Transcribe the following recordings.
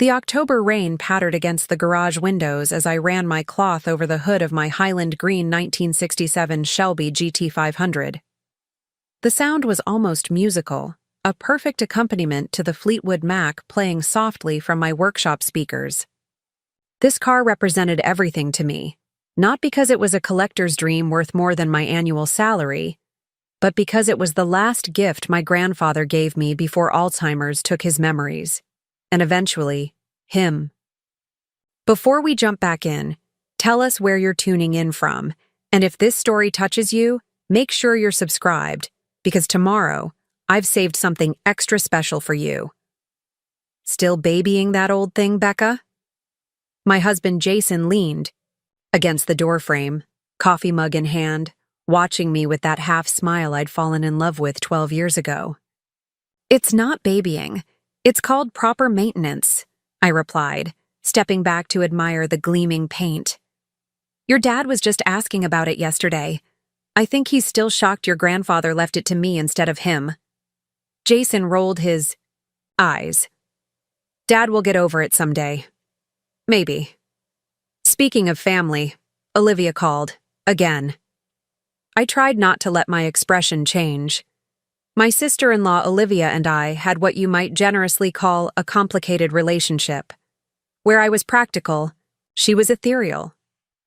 The October rain pattered against the garage windows as I ran my cloth over the hood of my Highland Green 1967 Shelby GT500. The sound was almost musical, a perfect accompaniment to the Fleetwood Mac playing softly from my workshop speakers. This car represented everything to me, not because it was a collector's dream worth more than my annual salary, but because it was the last gift my grandfather gave me before Alzheimer's took his memories, and eventually, him. Before we jump back in, tell us where you're tuning in from, and if this story touches you, make sure you're subscribed, because tomorrow, I've saved something extra special for you. Still babying that old thing, Becca? My husband Jason leaned against the doorframe, coffee mug in hand, watching me with that half smile I'd fallen in love with 12 years ago. It's not babying. It's called proper maintenance, I replied, stepping back to admire the gleaming paint. Your dad was just asking about it yesterday. I think he's still shocked your grandfather left it to me instead of him. Jason rolled his eyes. Dad will get over it someday. Maybe. Speaking of family, Olivia called, again. I tried not to let my expression change. My sister-in-law Olivia and I had what you might generously call a complicated relationship. Where I was practical, she was ethereal.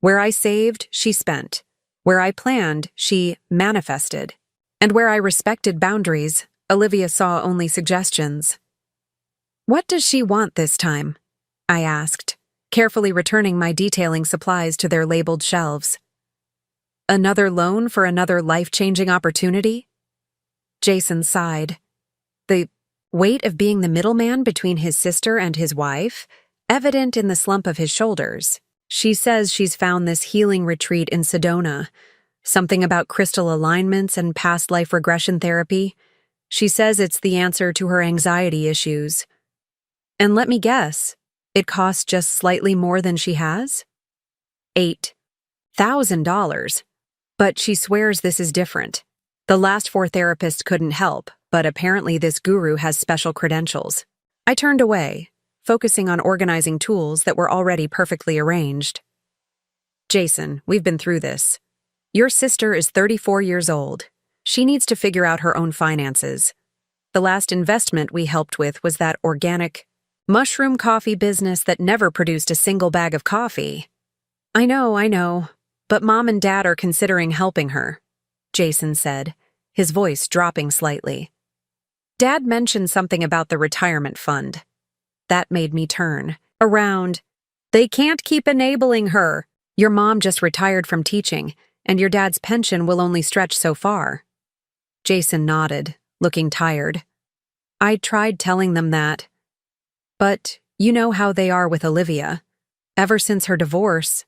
Where I saved, she spent. Where I planned, she manifested. And where I respected boundaries, Olivia saw only suggestions. What does she want this time? I asked, carefully returning my detailing supplies to their labeled shelves. Another loan for another life-changing opportunity? Jason sighed. The weight of being the middleman between his sister and his wife, evident in the slump of his shoulders. She says she's found this healing retreat in Sedona. Something about crystal alignments and past life regression therapy. She says it's the answer to her anxiety issues. And let me guess, it costs just slightly more than she has? $8,000. But she swears this is different. The last 4 therapists couldn't help, but apparently this guru has special credentials. I turned away, focusing on organizing tools that were already perfectly arranged. Jason, we've been through this. Your sister is 34 years old. She needs to figure out her own finances. The last investment we helped with was that organic mushroom coffee business that never produced a single bag of coffee. I know. But Mom and Dad are considering helping her, Jason said, his voice dropping slightly. Dad mentioned something about the retirement fund. That made me turn around. They can't keep enabling her. Your mom just retired from teaching, and your dad's pension will only stretch so far. Jason nodded, looking tired. I tried telling them that. But you know how they are with Olivia. Ever since her divorce,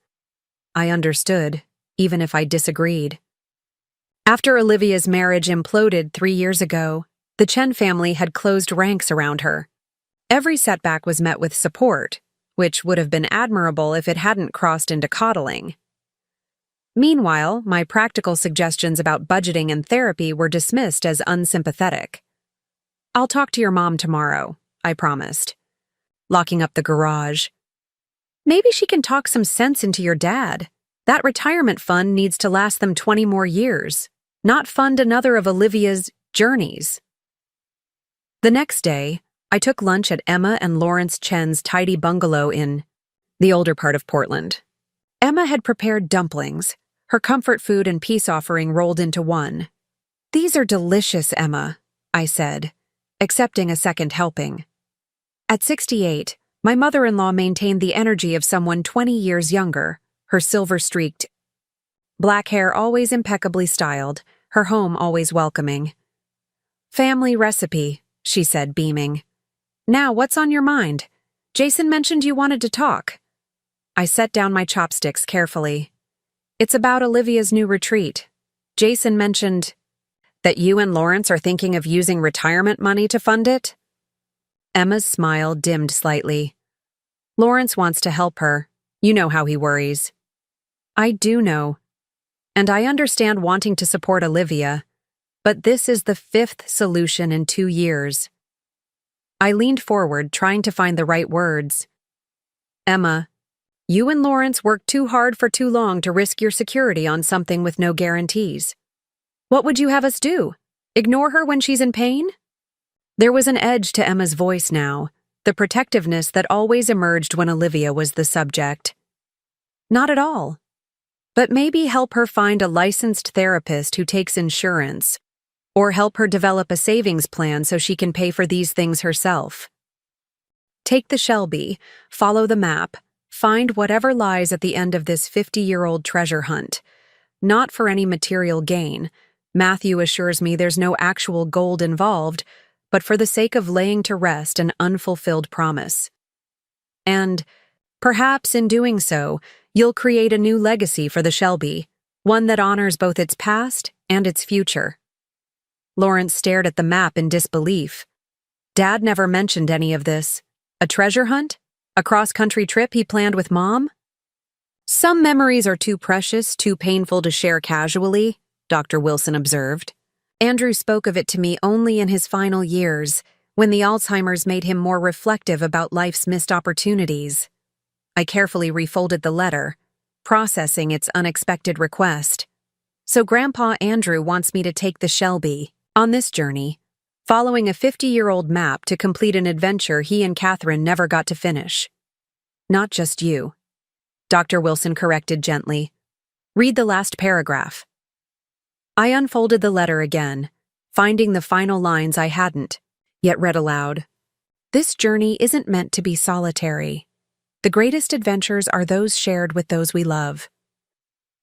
I understood, even if I disagreed. After Olivia's marriage imploded 3 years ago, the Chen family had closed ranks around her. Every setback was met with support, which would have been admirable if it hadn't crossed into coddling. Meanwhile, my practical suggestions about budgeting and therapy were dismissed as unsympathetic. I'll talk to your mom tomorrow, I promised, locking up the garage. Maybe she can talk some sense into your dad. That retirement fund needs to last them 20 more years, not fund another of Olivia's journeys. The next day, I took lunch at Emma and Lawrence Chen's tidy bungalow in the older part of Portland. Emma had prepared dumplings, her comfort food and peace offering rolled into one. These are delicious, Emma, I said, accepting a second helping. At 68, my mother-in-law maintained the energy of someone 20 years younger, her silver-streaked black hair always impeccably styled, her home always welcoming. Family recipe, she said, beaming. Now, what's on your mind? Jason mentioned you wanted to talk. I set down my chopsticks carefully. It's about Olivia's new retreat. Jason mentioned that you and Lawrence are thinking of using retirement money to fund it? Emma's smile dimmed slightly. Lawrence wants to help her. You know how he worries. I do know. And I understand wanting to support Olivia, but this is the 5th solution in 2 years. I leaned forward, trying to find the right words. Emma, you and Lawrence worked too hard for too long to risk your security on something with no guarantees. What would you have us do? Ignore her when she's in pain? There was an edge to Emma's voice now, the protectiveness that always emerged when Olivia was the subject. Not at all. But maybe help her find a licensed therapist who takes insurance, or help her develop a savings plan so she can pay for these things herself. Take the Shelby, follow the map, find whatever lies at the end of this 50-year-old treasure hunt. Not for any material gain. Matthew assures me there's no actual gold involved, but for the sake of laying to rest an unfulfilled promise. And, perhaps in doing so, you'll create a new legacy for the Shelby, one that honors both its past and its future. Lawrence stared at the map in disbelief. Dad never mentioned any of this. A treasure hunt? A cross-country trip he planned with Mom? Some memories are too precious, too painful to share casually, Dr. Wilson observed. Andrew spoke of it to me only in his final years, when the Alzheimer's made him more reflective about life's missed opportunities. I carefully refolded the letter, processing its unexpected request. So Grandpa Andrew wants me to take the Shelby on this journey, following a 50-year-old map to complete an adventure he and Catherine never got to finish. Not just you. Dr. Wilson corrected gently. Read the last paragraph. I unfolded the letter again, finding the final lines I hadn't yet read aloud. This journey isn't meant to be solitary. The greatest adventures are those shared with those we love.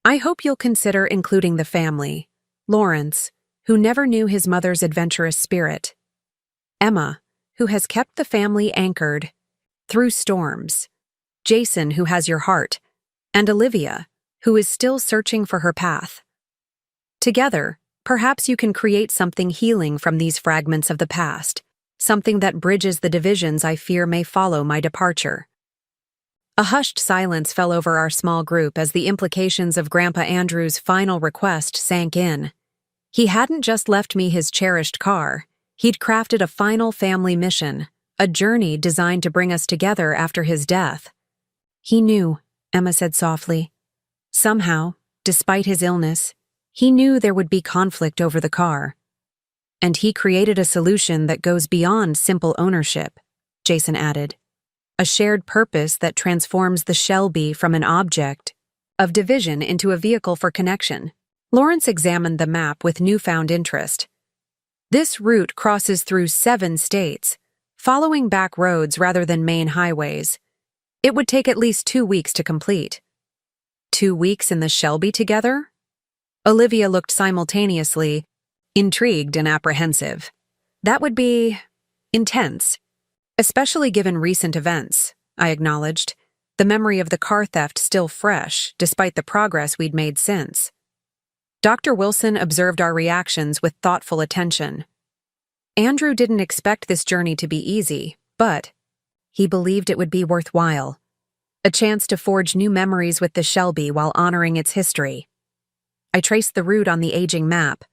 I hope you'll consider including the family, Lawrence, who never knew his mother's adventurous spirit, Emma, who has kept the family anchored through storms, Jason, who has your heart, and Olivia, who is still searching for her path. Together, perhaps you can create something healing from these fragments of the past, something that bridges the divisions I fear may follow my departure. A hushed silence fell over our small group as the implications of Grandpa Andrew's final request sank in. He hadn't just left me his cherished car. He'd crafted a final family mission, a journey designed to bring us together after his death. He knew, Emma said softly. Somehow, despite his illness, he knew there would be conflict over the car. And he created a solution that goes beyond simple ownership, Jason added. A shared purpose that transforms the Shelby from an object of division into a vehicle for connection. Lawrence examined the map with newfound interest. This route crosses through 7 states, following back roads rather than main highways. It would take at least 2 weeks to complete. 2 weeks in the Shelby together? Olivia looked simultaneously intrigued and apprehensive. That would be intense, especially given recent events, I acknowledged, the memory of the car theft still fresh, despite the progress we'd made since. Dr. Wilson observed our reactions with thoughtful attention. Andrew didn't expect this journey to be easy, but he believed it would be worthwhile. A chance to forge new memories with the Shelby while honoring its history. I traced the route on the aging map,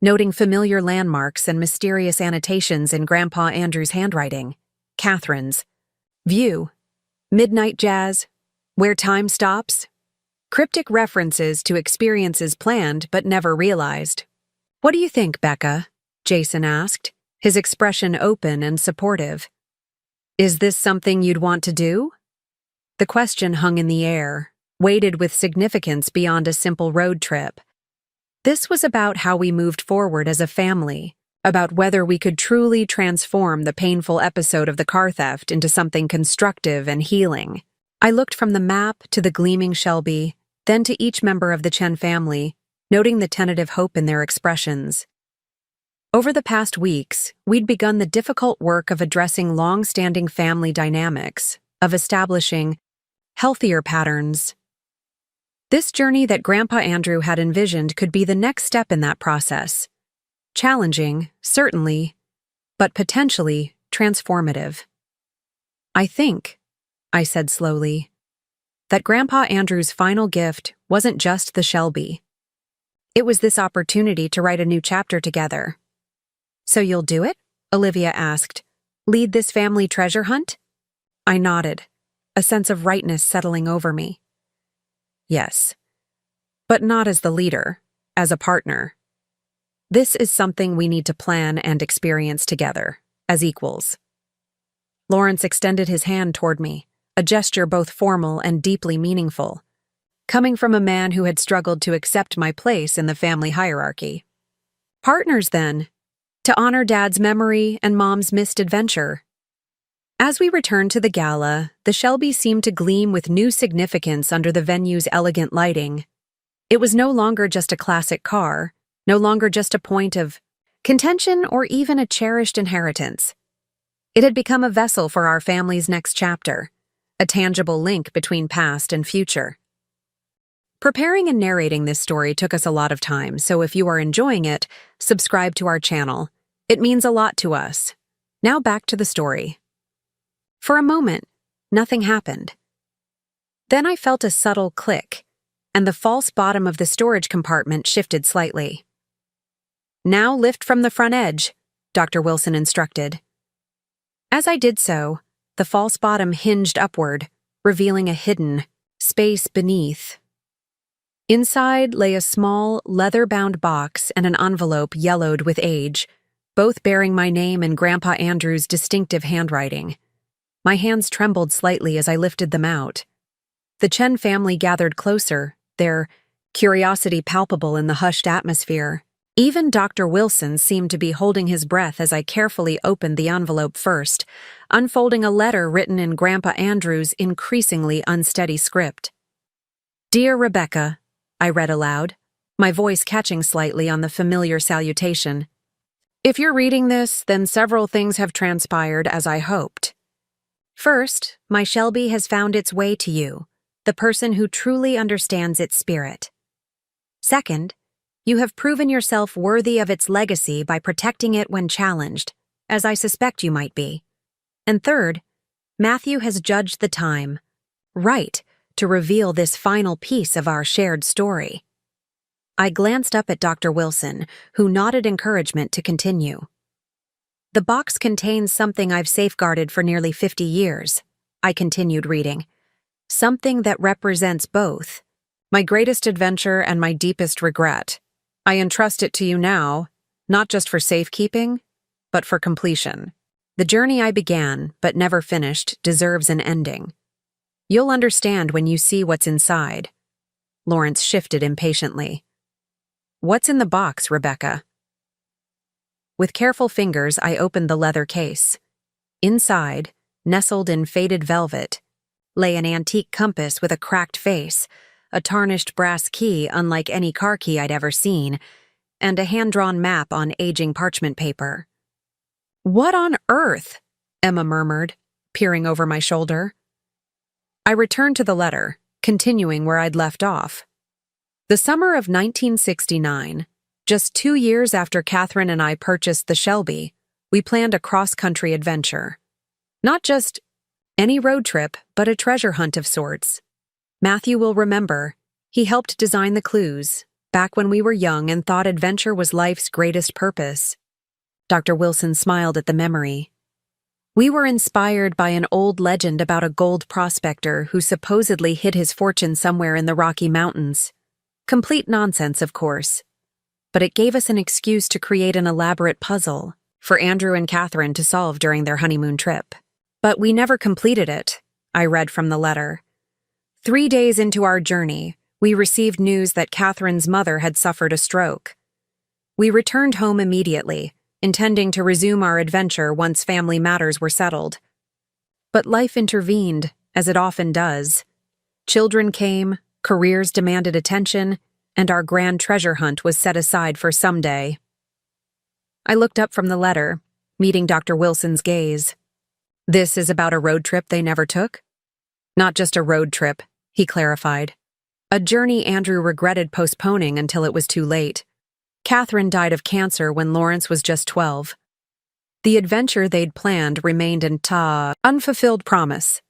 noting familiar landmarks and mysterious annotations in Grandpa Andrew's handwriting. Catherine's. View. Midnight jazz. Where time stops. Cryptic references to experiences planned but never realized. What do you think, Becca? Jason asked, his expression open and supportive. Is this something you'd want to do? The question hung in the air, weighted with significance beyond a simple road trip. This was about how we moved forward as a family, about whether we could truly transform the painful episode of the car theft into something constructive and healing. I looked from the map to the gleaming Shelby, then to each member of the Chen family, noting the tentative hope in their expressions. Over the past weeks, we'd begun the difficult work of addressing long-standing family dynamics, of establishing healthier patterns. This journey that Grandpa Andrew had envisioned could be the next step in that process. Challenging, certainly, but potentially transformative. I think, I said slowly, that Grandpa Andrew's final gift wasn't just the Shelby. It was this opportunity to write a new chapter together. So you'll do it? Olivia asked, Lead this family treasure hunt? I nodded, a sense of rightness settling over me. Yes, but not as the leader, as a partner. This is something we need to plan and experience together, as equals. Lawrence extended his hand toward me, a gesture both formal and deeply meaningful, coming from a man who had struggled to accept my place in the family hierarchy. Partners, then, to honor Dad's memory and Mom's missed adventure. As we returned to the gala, the Shelby seemed to gleam with new significance under the venue's elegant lighting. It was no longer just a classic car, no longer just a point of contention or even a cherished inheritance. It had become a vessel for our family's next chapter, a tangible link between past and future. Preparing and narrating this story took us a lot of time, so if you are enjoying it, subscribe to our channel. It means a lot to us. Now back to the story. For a moment, nothing happened. Then I felt a subtle click, and the false bottom of the storage compartment shifted slightly. Now lift from the front edge, Dr. Wilson instructed. As I did so, the false bottom hinged upward, revealing a hidden space beneath. Inside lay a small, leather-bound box and an envelope yellowed with age, both bearing my name and Grandpa Andrew's distinctive handwriting. My hands trembled slightly as I lifted them out. The Chen family gathered closer, their curiosity palpable in the hushed atmosphere. Even Dr. Wilson seemed to be holding his breath as I carefully opened the envelope first, unfolding a letter written in Grandpa Andrew's increasingly unsteady script. "Dear Rebecca," I read aloud, my voice catching slightly on the familiar salutation. "If you're reading this, then several things have transpired as I hoped. First, my Shelby has found its way to you, the person who truly understands its spirit. Second, you have proven yourself worthy of its legacy by protecting it when challenged, as I suspect you might be. And third, Matthew has judged the time right to reveal this final piece of our shared story." I glanced up at Dr. Wilson, who nodded encouragement to continue. "The box contains something I've safeguarded for nearly 50 years, I continued reading. "Something that represents both my greatest adventure and my deepest regret. I entrust it to you now, not just for safekeeping, but for completion. The journey I began, but never finished, deserves an ending. You'll understand when you see what's inside." Lawrence shifted impatiently. "What's in the box, Rebecca?" With careful fingers, I opened the leather case. Inside, nestled in faded velvet, lay an antique compass with a cracked face, a tarnished brass key unlike any car key I'd ever seen, and a hand-drawn map on aging parchment paper. "What on earth?" Emma murmured, peering over my shoulder. I returned to the letter, continuing where I'd left off. The summer of 1969, just 2 years after Catherine and I purchased the Shelby, we planned a cross-country adventure. Not just any road trip, but a treasure hunt of sorts. Matthew will remember, he helped design the clues, back when we were young and thought adventure was life's greatest purpose. Dr. Wilson smiled at the memory. We were inspired by an old legend about a gold prospector who supposedly hid his fortune somewhere in the Rocky Mountains. Complete nonsense, of course. But it gave us an excuse to create an elaborate puzzle for Andrew and Catherine to solve during their honeymoon trip. But we never completed it, I read from the letter. 3 days into our journey, we received news that Catherine's mother had suffered a stroke. We returned home immediately, intending to resume our adventure once family matters were settled. But life intervened, as it often does. Children came, careers demanded attention, and our grand treasure hunt was set aside for someday. I looked up from the letter, meeting Dr. Wilson's gaze. "This is about a road trip they never took?" "Not just a road trip," he clarified. "A journey Andrew regretted postponing until it was too late. Catherine died of cancer when Lawrence was just 12. The adventure they'd planned remained an unfulfilled promise."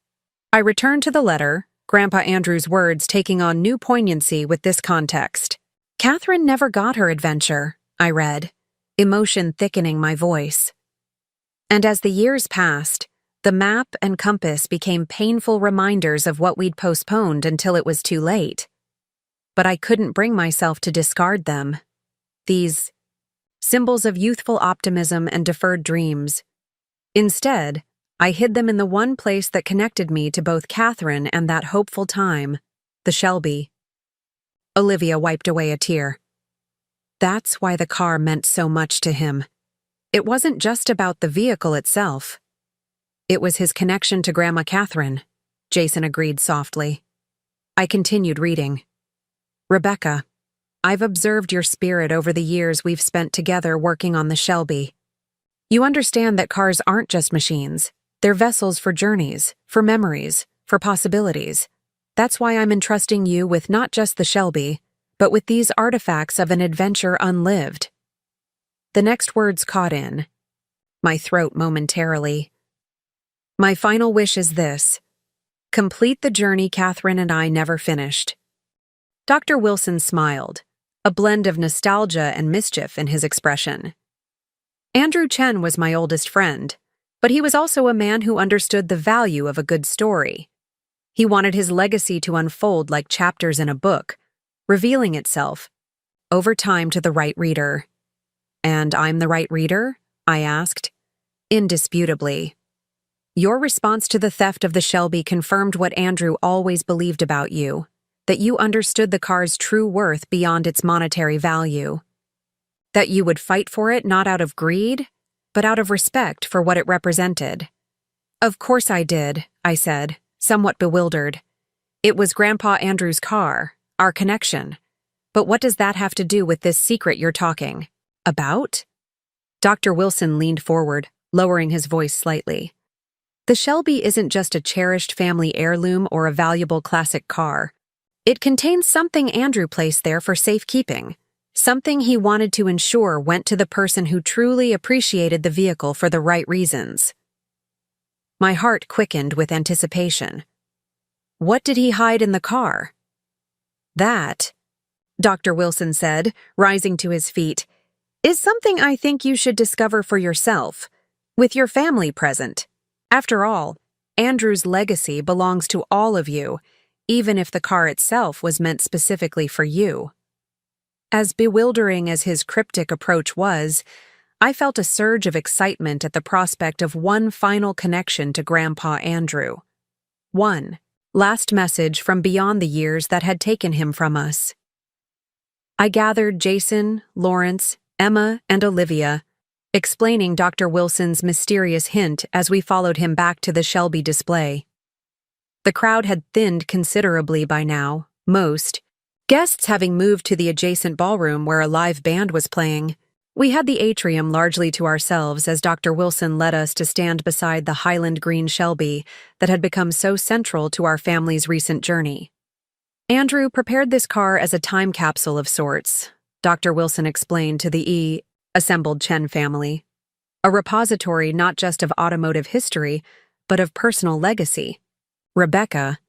I returned to the letter, Grandpa Andrew's words taking on new poignancy with this context. "Catherine never got her adventure," I read, emotion thickening my voice. And as the years passed, the map and compass became painful reminders of what we'd postponed until it was too late. But I couldn't bring myself to discard them. These symbols of youthful optimism and deferred dreams. Instead, I hid them in the one place that connected me to both Catherine and that hopeful time, the Shelby. Olivia wiped away a tear. That's why the car meant so much to him. It wasn't just about the vehicle itself. It was his connection to Grandma Catherine, Jason agreed softly. I continued reading. Rebecca, I've observed your spirit over the years we've spent together working on the Shelby. You understand that cars aren't just machines. They're vessels for journeys, for memories, for possibilities. That's why I'm entrusting you with not just the Shelby, but with these artifacts of an adventure unlived. The next words caught in my throat momentarily. My final wish is this: complete the journey Catherine and I never finished. Dr. Wilson smiled, a blend of nostalgia and mischief in his expression. Andrew Chen was my oldest friend, but he was also a man who understood the value of a good story. He wanted his legacy to unfold like chapters in a book, revealing itself, over time, to the right reader. And I'm the right reader? I asked. Indisputably. Your response to the theft of the Shelby confirmed what Andrew always believed about you, that you understood the car's true worth beyond its monetary value. That you would fight for it not out of greed, but out of respect for what it represented. Of course I did, I said, somewhat bewildered. It was Grandpa Andrew's car, our connection. But what does that have to do with this secret you're talking about? Dr. Wilson leaned forward, lowering his voice slightly. The Shelby isn't just a cherished family heirloom or a valuable classic car. It contains something Andrew placed there for safekeeping, something he wanted to ensure went to the person who truly appreciated the vehicle for the right reasons. My heart quickened with anticipation. What did he hide in the car? That, Dr. Wilson said, rising to his feet, is something I think you should discover for yourself, with your family present. After all, Andrew's legacy belongs to all of you, even if the car itself was meant specifically for you. As bewildering as his cryptic approach was, I felt a surge of excitement at the prospect of one final connection to Grandpa Andrew. One last message from beyond the years that had taken him from us. I gathered Jason, Lawrence, Emma, and Olivia, explaining Dr. Wilson's mysterious hint as we followed him back to the Shelby display. The crowd had thinned considerably by now, most guests having moved to the adjacent ballroom where a live band was playing. We had the atrium largely to ourselves as Dr. Wilson led us to stand beside the Highland Green Shelby that had become so central to our family's recent journey. Andrew prepared this car as a time capsule of sorts, Dr. Wilson explained to the assembled Chen family. A repository not just of automotive history, but of personal legacy. Rebecca,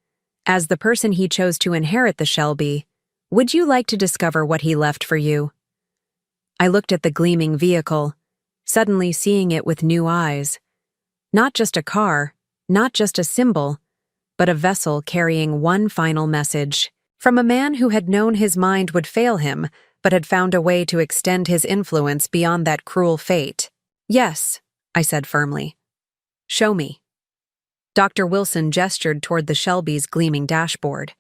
as the person he chose to inherit the Shelby, would you like to discover what he left for you? I looked at the gleaming vehicle, suddenly seeing it with new eyes. Not just a car, not just a symbol, but a vessel carrying one final message, from a man who had known his mind would fail him, but had found a way to extend his influence beyond that cruel fate. Yes, I said firmly. Show me. Dr. Wilson gestured toward the Shelby's gleaming dashboard.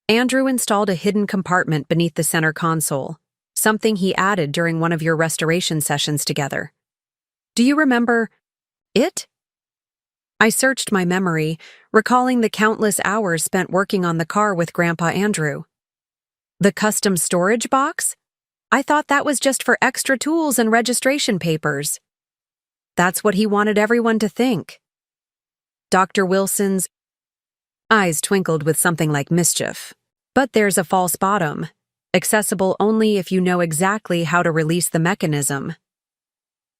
Andrew installed a hidden compartment beneath the center console, something he added during one of your restoration sessions together. Do you remember it? I searched my memory, recalling the countless hours spent working on the car with Grandpa Andrew. The custom storage box? I thought that was just for extra tools and registration papers. That's what he wanted everyone to think. Dr. Wilson's eyes twinkled with something like mischief. But there's a false bottom, accessible only if you know exactly how to release the mechanism.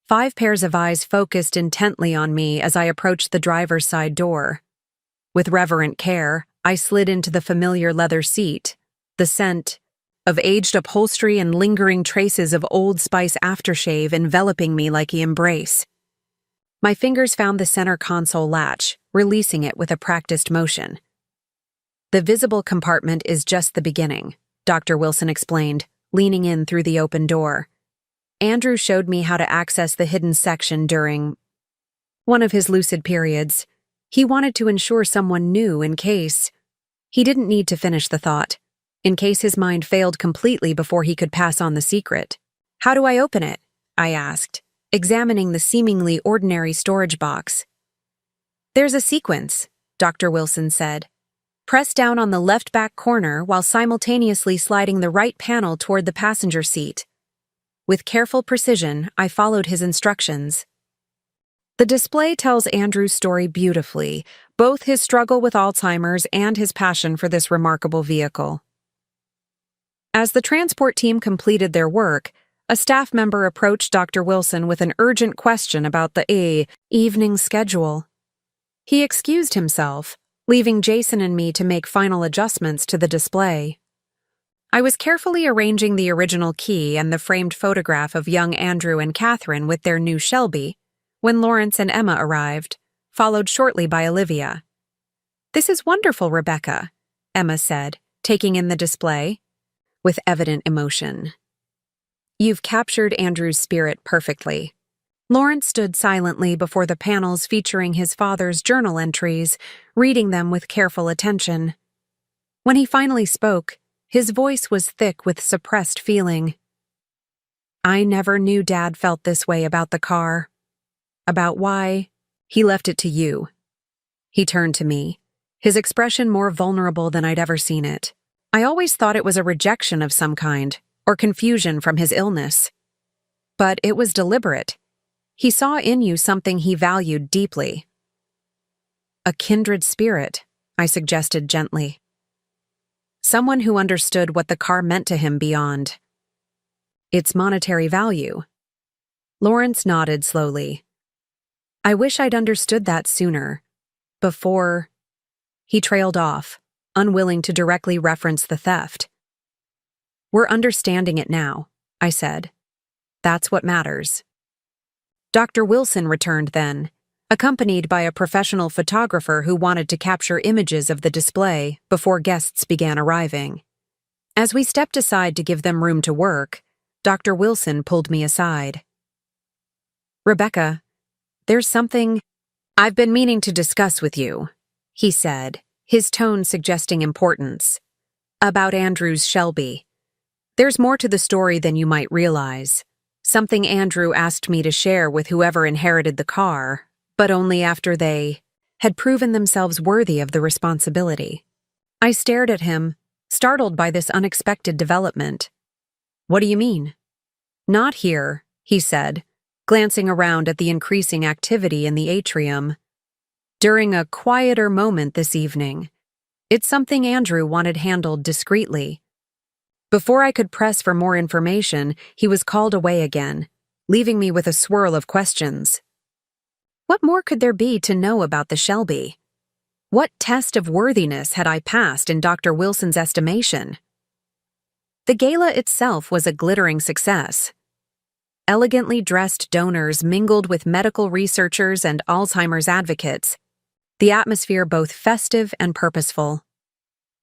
5 pairs of eyes focused intently on me as I approached the driver's side door. With reverent care, I slid into the familiar leather seat, the scent of aged upholstery and lingering traces of Old Spice aftershave enveloping me like an embrace. My fingers found the center console latch, releasing it with a practiced motion. The visible compartment is just the beginning, Dr. Wilson explained, leaning in through the open door. Andrew showed me how to access the hidden section during one of his lucid periods. He wanted to ensure someone knew in case. He didn't need to finish the thought, in case his mind failed completely before he could pass on the secret. How do I open it? I asked, examining the seemingly ordinary storage box. There's a sequence, Dr. Wilson said. Press down on the left back corner while simultaneously sliding the right panel toward the passenger seat. With careful precision, I followed his instructions. The display tells Andrew's story beautifully, both his struggle with Alzheimer's and his passion for this remarkable vehicle. As the transport team completed their work, a staff member approached Dr. Wilson with an urgent question about the evening schedule. He excused himself, leaving Jason and me to make final adjustments to the display. I was carefully arranging the original key and the framed photograph of young Andrew and Catherine with their new Shelby when Lawrence and Emma arrived, followed shortly by Olivia. "This is wonderful, Rebecca," Emma said, taking in the display with evident emotion. "You've captured Andrew's spirit perfectly." Lawrence stood silently before the panels featuring his father's journal entries, reading them with careful attention. When he finally spoke, his voice was thick with suppressed feeling. "I never knew Dad felt this way about the car. About why he left it to you." He turned to me, his expression more vulnerable than I'd ever seen it. "I always thought it was a rejection of some kind, or confusion from his illness. But it was deliberate. He saw in you something he valued deeply." "A kindred spirit," I suggested gently. "Someone who understood what the car meant to him beyond its monetary value." Lawrence nodded slowly. "I wish I'd understood that sooner. Before—" He trailed off, unwilling to directly reference the theft. "We're understanding it now," I said. "That's what matters." Dr. Wilson returned then, accompanied by a professional photographer who wanted to capture images of the display before guests began arriving. As we stepped aside to give them room to work, Dr. Wilson pulled me aside. "Rebecca, there's something I've been meaning to discuss with you," he said, his tone suggesting importance. "About Andrew's Shelby. There's more to the story than you might realize. Something Andrew asked me to share with whoever inherited the car, but only after they had proven themselves worthy of the responsibility." I stared at him, startled by this unexpected development. "What do you mean?" "Not here," he said, glancing around at the increasing activity in the atrium. "During a quieter moment this evening. It's something Andrew wanted handled discreetly." Before I could press for more information, he was called away again, leaving me with a swirl of questions. What more could there be to know about the Shelby? What test of worthiness had I passed in Dr. Wilson's estimation? The gala itself was a glittering success. Elegantly dressed donors mingled with medical researchers and Alzheimer's advocates, the atmosphere both festive and purposeful.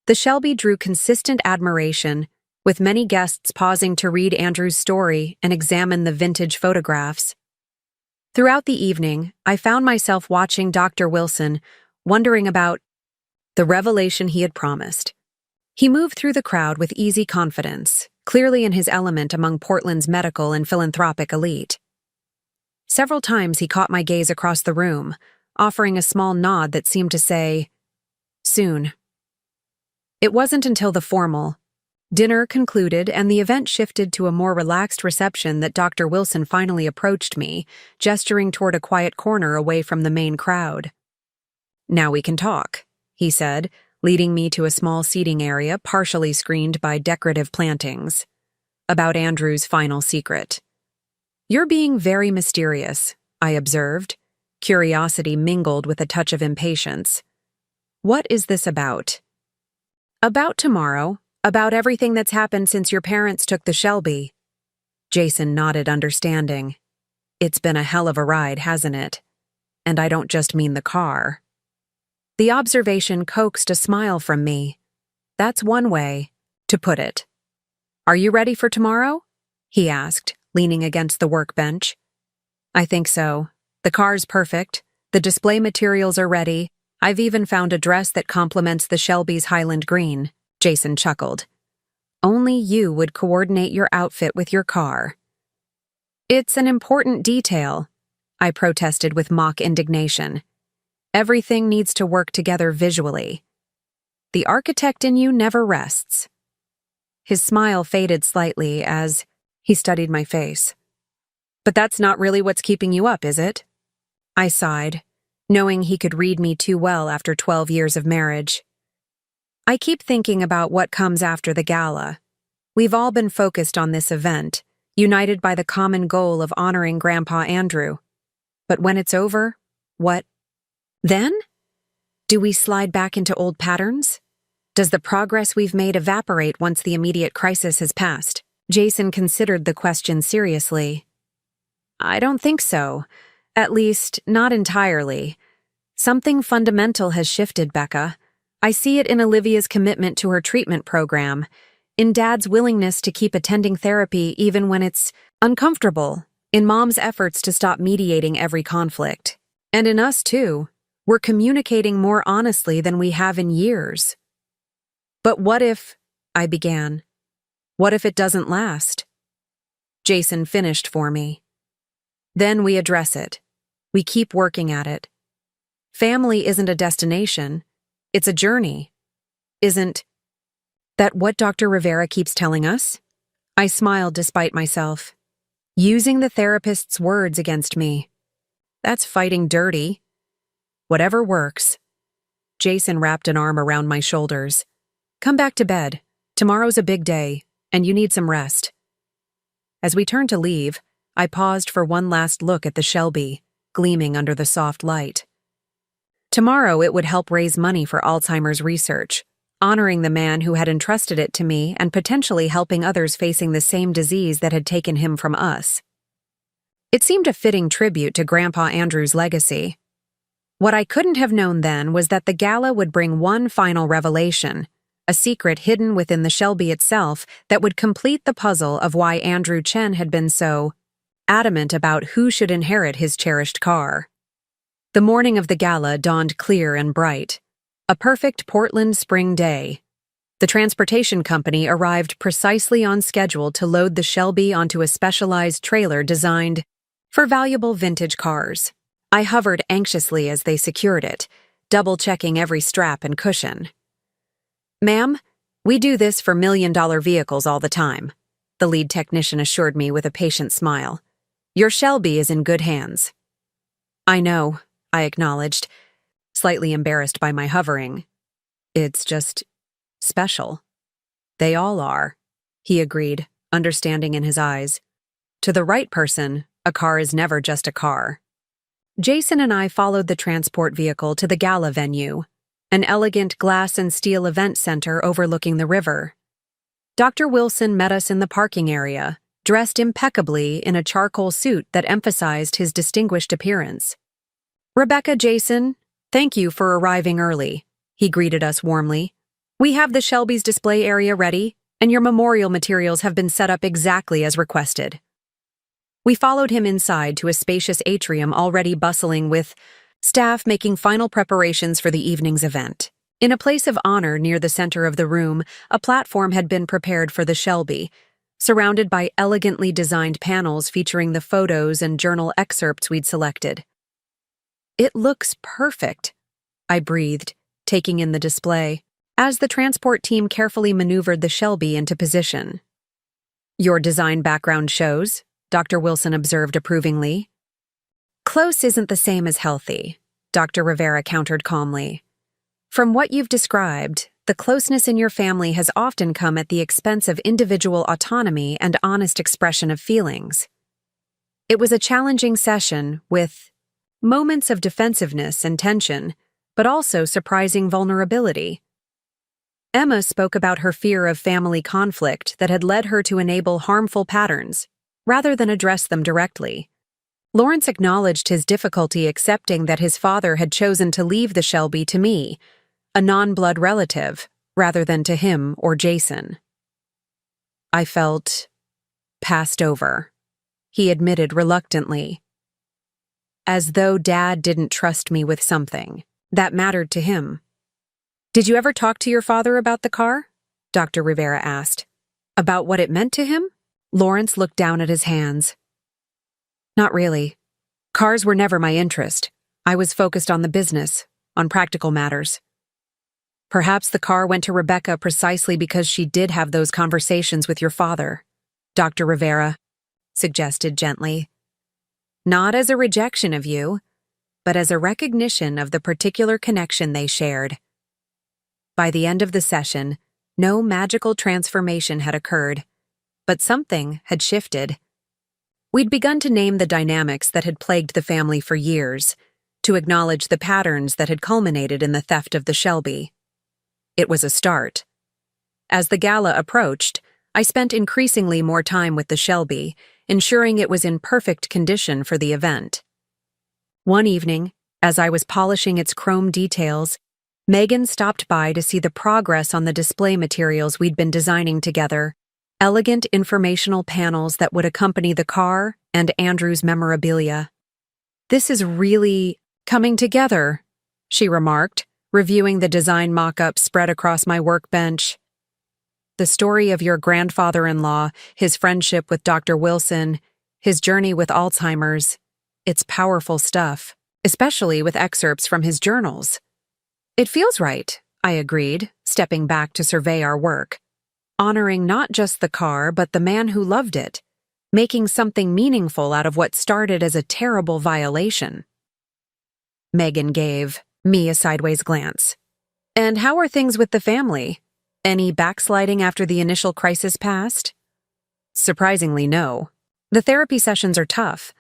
The Shelby drew consistent admiration, with many guests pausing to read Andrew's story and examine the vintage photographs. Throughout the evening, I found myself watching Dr. Wilson, wondering about the revelation he had promised. He moved through the crowd with easy confidence, clearly in his element among Portland's medical and philanthropic elite. Several times he caught my gaze across the room, offering a small nod that seemed to say, "Soon." It wasn't until the formal dinner concluded and the event shifted to a more relaxed reception that Dr. Wilson finally approached me, gesturing toward a quiet corner away from the main crowd. "Now we can talk," he said, leading me to a small seating area partially screened by decorative plantings. "About Andrew's final secret." "You're being very mysterious," I observed, curiosity mingled with a touch of impatience. "What is this about?" "About tomorrow. About everything that's happened since your parents took the Shelby." Jason nodded understanding. "It's been a hell of a ride, hasn't it?" And I don't just mean the car. The observation coaxed a smile from me. That's one way to put it. Are you ready for tomorrow? He asked, leaning against the workbench. I think so. The car's perfect. The display materials are ready. I've even found a dress that complements the Shelby's Highland Green. Jason chuckled. Only you would coordinate your outfit with your car. It's an important detail, I protested with mock indignation. Everything needs to work together visually. The architect in you never rests. His smile faded slightly as he studied my face. But that's not really what's keeping you up, is it? I sighed, knowing he could read me too well after 12 years of marriage. I keep thinking about what comes after the gala. We've all been focused on this event, united by the common goal of honoring Grandpa Andrew. But when it's over, what? Then? Do we slide back into old patterns? Does the progress we've made evaporate once the immediate crisis has passed? Jason considered the question seriously. I don't think so. At least, not entirely. Something fundamental has shifted, Becca. I see it in Olivia's commitment to her treatment program, in Dad's willingness to keep attending therapy even when it's uncomfortable, in Mom's efforts to stop mediating every conflict. And in us, too. We're communicating more honestly than we have in years. But what if, I began, what if it doesn't last? Jason finished for me. Then we address it. We keep working at it. Family isn't a destination. It's a journey. Isn't that what Dr. Rivera keeps telling us? I smiled despite myself. Using the therapist's words against me. That's fighting dirty. Whatever works. Jason wrapped an arm around my shoulders. Come back to bed. Tomorrow's a big day, and you need some rest. As we turned to leave, I paused for one last look at the Shelby, gleaming under the soft light. Tomorrow it would help raise money for Alzheimer's research, honoring the man who had entrusted it to me and potentially helping others facing the same disease that had taken him from us. It seemed a fitting tribute to Grandpa Andrew's legacy. What I couldn't have known then was that the gala would bring one final revelation, a secret hidden within the Shelby itself that would complete the puzzle of why Andrew Chen had been so adamant about who should inherit his cherished car. The morning of the gala dawned clear and bright. A perfect Portland spring day. The transportation company arrived precisely on schedule to load the Shelby onto a specialized trailer designed for valuable vintage cars. I hovered anxiously as they secured it, double-checking every strap and cushion. Ma'am, we do this for million-dollar vehicles all the time, the lead technician assured me with a patient smile. Your Shelby is in good hands. I know, I acknowledged, slightly embarrassed by my hovering. It's just special. They all are, he agreed, understanding in his eyes. To the right person, a car is never just a car. Jason and I followed the transport vehicle to the gala venue, an elegant glass and steel event center overlooking the river. Dr. Wilson met us in the parking area, dressed impeccably in a charcoal suit that emphasized his distinguished appearance. Rebecca, Jason, thank you for arriving early, he greeted us warmly. We have the Shelby's display area ready, and your memorial materials have been set up exactly as requested. We followed him inside to a spacious atrium already bustling with staff making final preparations for the evening's event. In a place of honor near the center of the room, a platform had been prepared for the Shelby, surrounded by elegantly designed panels featuring the photos and journal excerpts we'd selected. It looks perfect, I breathed, taking in the display, as the transport team carefully maneuvered the Shelby into position. Your design background shows, Dr. Wilson observed approvingly. Close isn't the same as healthy, Dr. Rivera countered calmly. From what you've described, the closeness in your family has often come at the expense of individual autonomy and honest expression of feelings. It was a challenging session with moments of defensiveness and tension, but also surprising vulnerability. Emma spoke about her fear of family conflict that had led her to enable harmful patterns, rather than address them directly. Lawrence acknowledged his difficulty accepting that his father had chosen to leave the Shelby to me, a non-blood relative, rather than to him or Jason. I felt passed over, he admitted reluctantly. As though Dad didn't trust me with something that mattered to him. Did you ever talk to your father about the car? Dr. Rivera asked. About what it meant to him? Lawrence looked down at his hands. Not really. Cars were never my interest. I was focused on the business, on practical matters. Perhaps the car went to Rebecca precisely because she did have those conversations with your father, Dr. Rivera suggested gently. Not as a rejection of you, but as a recognition of the particular connection they shared. By the end of the session, no magical transformation had occurred, but something had shifted. We'd begun to name the dynamics that had plagued the family for years, to acknowledge the patterns that had culminated in the theft of the Shelby. It was a start. As the gala approached, I spent increasingly more time with the Shelby, ensuring it was in perfect condition for the event. One evening, as I was polishing its chrome details, Megan stopped by to see the progress on the display materials we'd been designing together, elegant informational panels that would accompany the car and Andrew's memorabilia. This is really coming together, she remarked, reviewing the design mock-up spread across my workbench. The story of your grandfather-in-law, his friendship with Dr. Wilson, his journey with Alzheimer's. It's powerful stuff, especially with excerpts from his journals. It feels right, I agreed, stepping back to survey our work. Honoring not just the car, but the man who loved it, making something meaningful out of what started as a terrible violation. Megan gave me a sideways glance. And how are things with the family? Any backsliding after the initial crisis passed? Surprisingly, no. The therapy sessions are tough.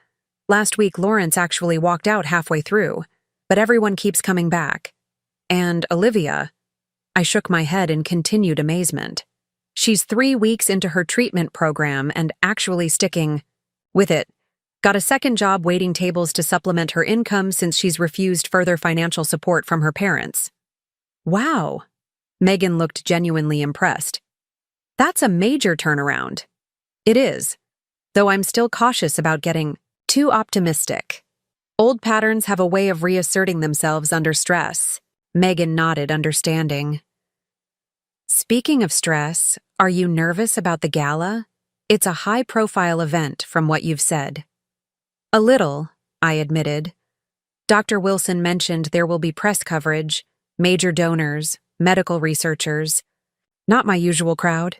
Last week, Lawrence actually walked out halfway through, but everyone keeps coming back. And Olivia, I shook my head in continued amazement. She's 3 weeks into her treatment program and actually sticking with it. Got a second job waiting tables to supplement her income since she's refused further financial support from her parents. Wow. Megan looked genuinely impressed. That's a major turnaround. It is, though I'm still cautious about getting too optimistic. Old patterns have a way of reasserting themselves under stress. Megan nodded, understanding. Speaking of stress, are you nervous about the gala? It's a high-profile event from what you've said. A little, I admitted. Dr. Wilson mentioned there will be press coverage, major donors, medical researchers. Not my usual crowd.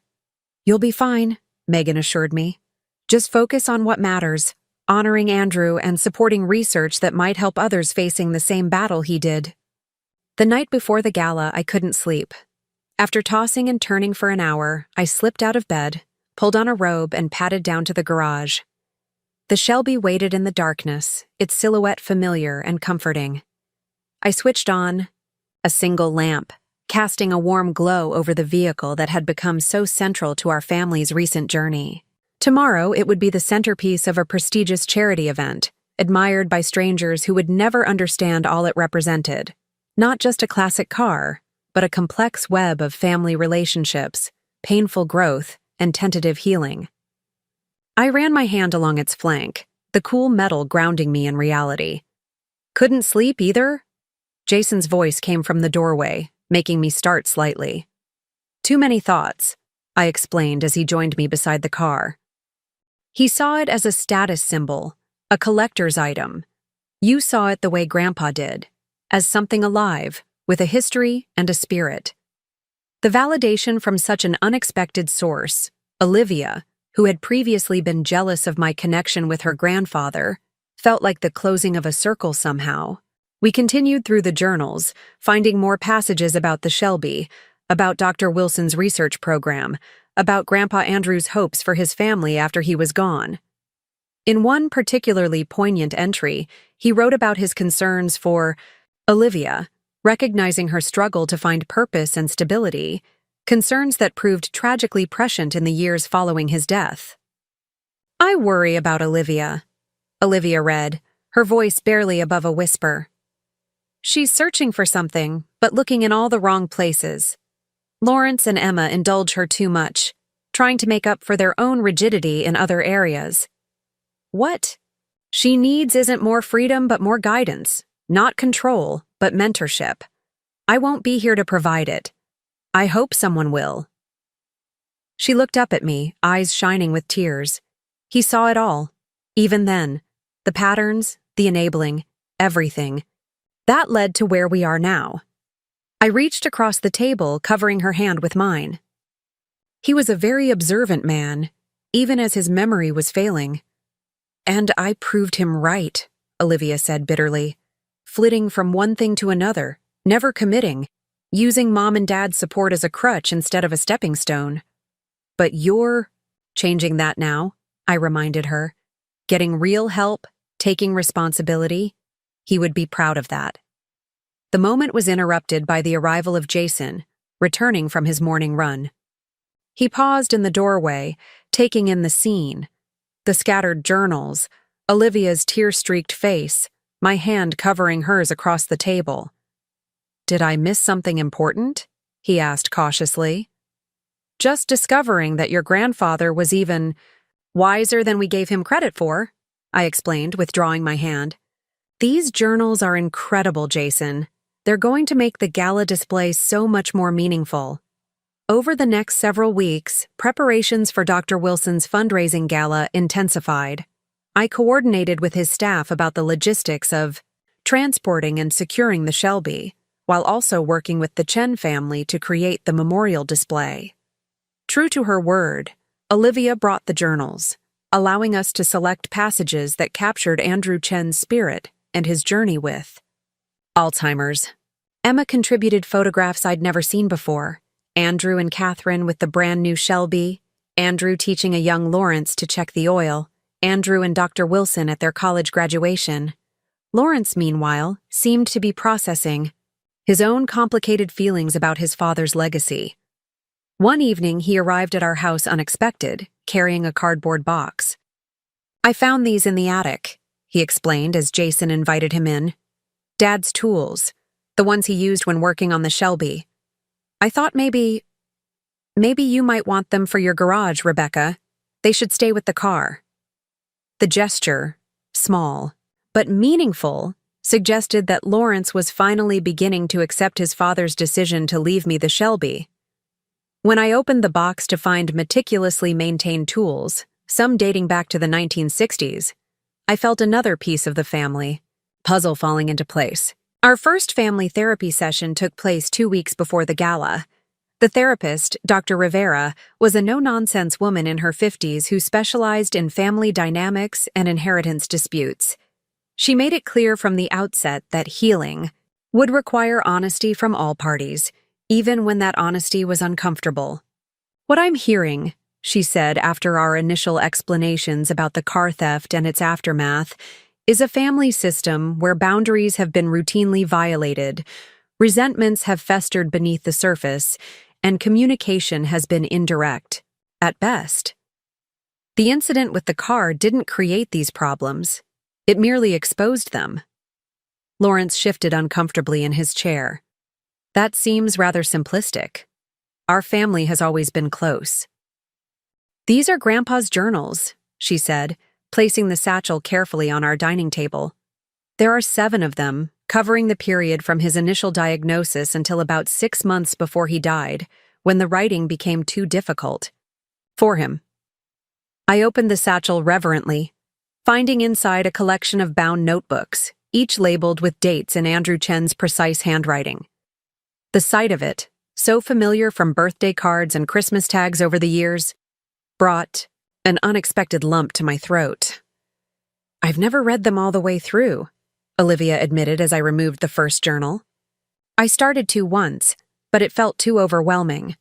You'll be fine, Megan assured me. Just focus on what matters, honoring Andrew and supporting research that might help others facing the same battle he did. The night before the gala, I couldn't sleep. After tossing and turning for an hour, I slipped out of bed, pulled on a robe, and padded down to the garage. The Shelby waited in the darkness, its silhouette familiar and comforting. I switched on a single lamp, casting a warm glow over the vehicle that had become so central to our family's recent journey. Tomorrow, it would be the centerpiece of a prestigious charity event, admired by strangers who would never understand all it represented. Not just a classic car, but a complex web of family relationships, painful growth, and tentative healing. I ran my hand along its flank, the cool metal grounding me in reality. Couldn't sleep either? Jason's voice came from the doorway, making me start slightly. Too many thoughts, I explained as he joined me beside the car. He saw it as a status symbol, a collector's item. You saw it the way Grandpa did, as something alive, with a history and a spirit. The validation from such an unexpected source, Olivia, who had previously been jealous of my connection with her grandfather, felt like the closing of a circle somehow. We continued through the journals, finding more passages about the Shelby, about Dr. Wilson's research program, about Grandpa Andrew's hopes for his family after he was gone. In one particularly poignant entry, he wrote about his concerns for Olivia, recognizing her struggle to find purpose and stability, concerns that proved tragically prescient in the years following his death. I worry about Olivia. Olivia read, her voice barely above a whisper. She's searching for something, but looking in all the wrong places. Lawrence and Emma indulge her too much, trying to make up for their own rigidity in other areas. What she needs isn't more freedom but more guidance, not control, but mentorship. I won't be here to provide it. I hope someone will. She looked up at me, eyes shining with tears. He saw it all. Even then, the patterns, the enabling, everything. That led to where we are now. I reached across the table, covering her hand with mine. He was a very observant man, even as his memory was failing. And I proved him right, Olivia said bitterly, flitting from one thing to another, never committing, using Mom and Dad's support as a crutch instead of a stepping stone. But you're changing that now, I reminded her. Getting real help, taking responsibility. He would be proud of that. The moment was interrupted by the arrival of Jason, returning from his morning run. He paused in the doorway, taking in the scene. The scattered journals, Olivia's tear-streaked face, my hand covering hers across the table. "Did I miss something important?" he asked cautiously. "Just discovering that your grandfather was even wiser than we gave him credit for," I explained, withdrawing my hand. "These journals are incredible, Jason. They're going to make the gala display so much more meaningful." Over the next several weeks, preparations for Dr. Wilson's fundraising gala intensified. I coordinated with his staff about the logistics of transporting and securing the Shelby, while also working with the Chen family to create the memorial display. True to her word, Olivia brought the journals, allowing us to select passages that captured Andrew Chen's spirit and his journey with Alzheimer's. Emma contributed photographs I'd never seen before. Andrew and Catherine with the brand new Shelby, Andrew teaching a young Lawrence to check the oil, Andrew and Dr. Wilson at their college graduation. Lawrence, meanwhile, seemed to be processing his own complicated feelings about his father's legacy. One evening, he arrived at our house unexpected, carrying a cardboard box. "I found these in the attic," he explained as Jason invited him in. "Dad's tools, the ones he used when working on the Shelby. I thought maybe you might want them for your garage, Rebecca. They should stay with the car." The gesture, small, but meaningful, suggested that Lawrence was finally beginning to accept his father's decision to leave me the Shelby. When I opened the box to find meticulously maintained tools, some dating back to the 1960s, I felt another piece of the family puzzle falling into place. Our first family therapy session took place 2 weeks before the gala. The therapist, Dr. Rivera, was a no-nonsense woman in her 50s who specialized in family dynamics and inheritance disputes. She made it clear from the outset that healing would require honesty from all parties, even when that honesty was uncomfortable. "What I'm hearing," she said after our initial explanations about the car theft and its aftermath, "is a family system where boundaries have been routinely violated, resentments have festered beneath the surface, and communication has been indirect, at best." The incident with the car didn't create these problems. It merely exposed them. Lawrence shifted uncomfortably in his chair. "That seems rather simplistic. Our family has always been close." "These are Grandpa's journals," she said, placing the satchel carefully on our dining table. "There are 7 of them, covering the period from his initial diagnosis until about 6 months before he died, when the writing became too difficult for him." I opened the satchel reverently, finding inside a collection of bound notebooks, each labeled with dates in Andrew Chen's precise handwriting. The sight of it, so familiar from birthday cards and Christmas tags over the years, brought an unexpected lump to my throat. "I've never read them all the way through," Olivia admitted as I removed the first journal. "I started to once, but it felt too overwhelming.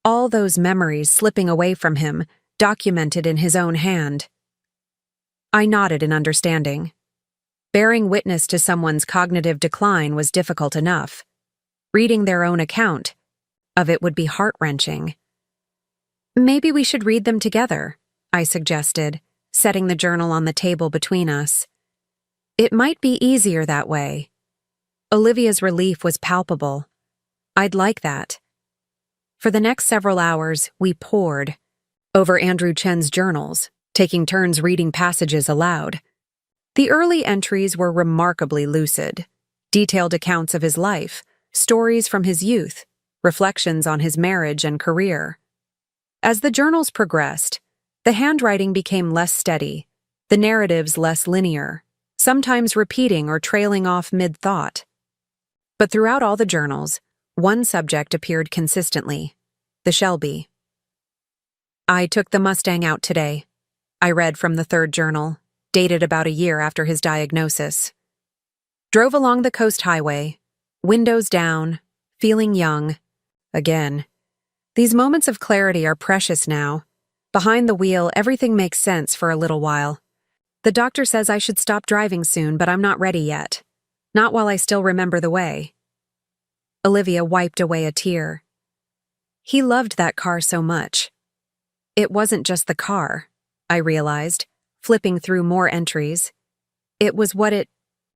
All those memories slipping away from him, documented in his own hand." I nodded in understanding. Bearing witness to someone's cognitive decline was difficult enough. Reading their own account of it would be heart-wrenching. "Maybe we should read them together," I suggested, setting the journal on the table between us. It might be easier that way. Olivia's relief was palpable. I'd like that. For the next several hours, we pored over Andrew Chen's journals, taking turns reading passages aloud. The early entries were remarkably lucid, detailed accounts of his life, stories from his youth, reflections on his marriage and career. As the journals progressed, the handwriting became less steady, the narratives less linear, sometimes repeating or trailing off mid-thought. But throughout all the journals, one subject appeared consistently: the Shelby. I took the Mustang out today, I read from the third journal, dated about a year after his diagnosis. Drove along the coast highway, windows down, feeling young. Again. These moments of clarity are precious now. Behind the wheel, everything makes sense for a little while. The doctor says I should stop driving soon, but I'm not ready yet. Not while I still remember the way. Olivia wiped away a tear. He loved that car so much. It wasn't just the car, I realized, flipping through more entries. It was what it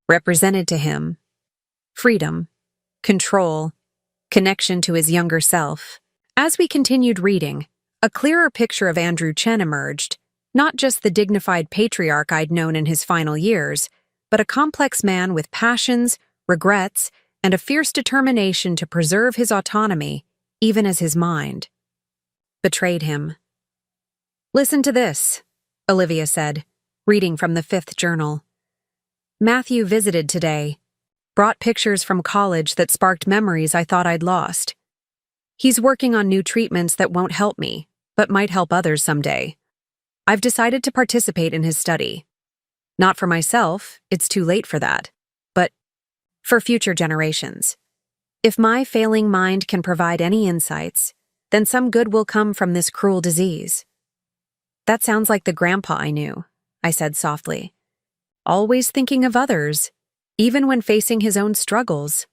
represented to him. Freedom, control, connection to his younger self. As we continued reading, a clearer picture of Andrew Chen emerged, not just the dignified patriarch I'd known in his final years, but a complex man with passions, regrets, and a fierce determination to preserve his autonomy, even as his mind betrayed him. Listen to this, Olivia said, reading from the fifth journal. Matthew visited today, brought pictures from college that sparked memories I thought I'd lost. He's working on new treatments that won't help me, but might help others someday. I've decided to participate in his study. Not for myself, it's too late for that, but for future generations. If my failing mind can provide any insights, then some good will come from this cruel disease. That sounds like the grandpa I knew, I said softly. Always thinking of others, even when facing his own struggles.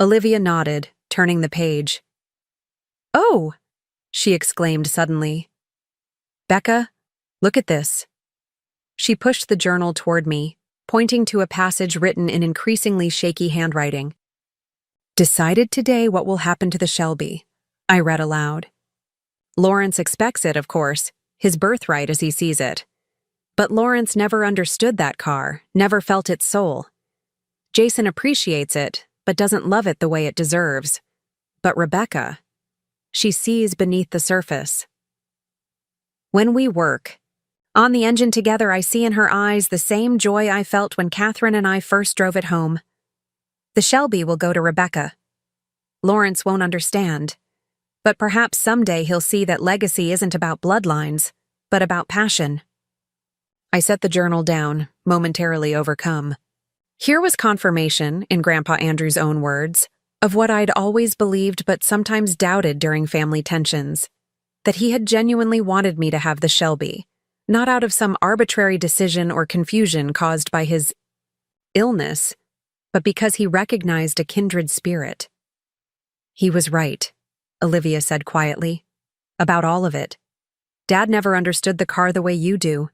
Olivia nodded, turning the page. Oh, she exclaimed suddenly. Becca, look at this. She pushed the journal toward me, pointing to a passage written in increasingly shaky handwriting. Decided today what will happen to the Shelby, I read aloud. Lawrence expects it, of course, his birthright as he sees it. But Lawrence never understood that car, never felt its soul. Jason appreciates it, but doesn't love it the way it deserves. But Rebecca, she sees beneath the surface. When we work, on the engine together, I see in her eyes the same joy I felt when Catherine and I first drove it home. The Shelby will go to Rebecca. Lawrence won't understand, but perhaps someday he'll see that legacy isn't about bloodlines, but about passion. I set the journal down, momentarily overcome. Here was confirmation, in Grandpa Andrew's own words, of what I'd always believed but sometimes doubted during family tensions, that he had genuinely wanted me to have the Shelby, not out of some arbitrary decision or confusion caused by his illness, but because he recognized a kindred spirit. He was right, Olivia said quietly. About all of it. Dad never understood the car the way you do.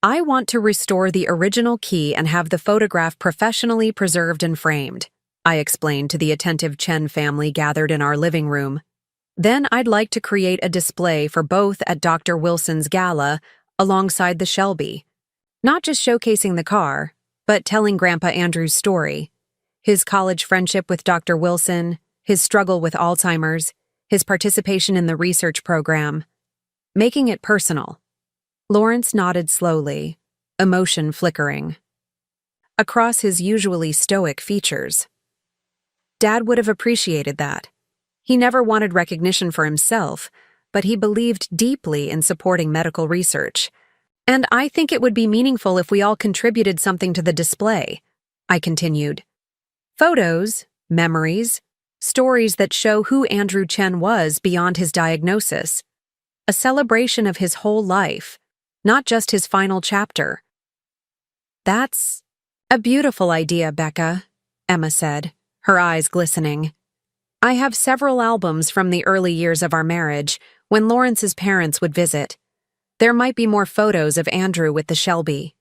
I want to restore the original key and have the photograph professionally preserved and framed, I explained to the attentive Chen family gathered in our living room. Then I'd like to create a display for both at Dr. Wilson's gala alongside the Shelby, not just showcasing the car, but telling Grandpa Andrew's story, his college friendship with Dr. Wilson, his struggle with Alzheimer's, his participation in the research program, making it personal. Lawrence nodded slowly, emotion flickering across his usually stoic features. Dad would have appreciated that. He never wanted recognition for himself, but he believed deeply in supporting medical research. And I think it would be meaningful if we all contributed something to the display, I continued. Photos, memories, stories that show who Andrew Chen was beyond his diagnosis. A celebration of his whole life, not just his final chapter. That's a beautiful idea, Becca, Emma said, her eyes glistening. I have several albums from the early years of our marriage, when Lawrence's parents would visit. There might be more photos of Andrew with the Shelby.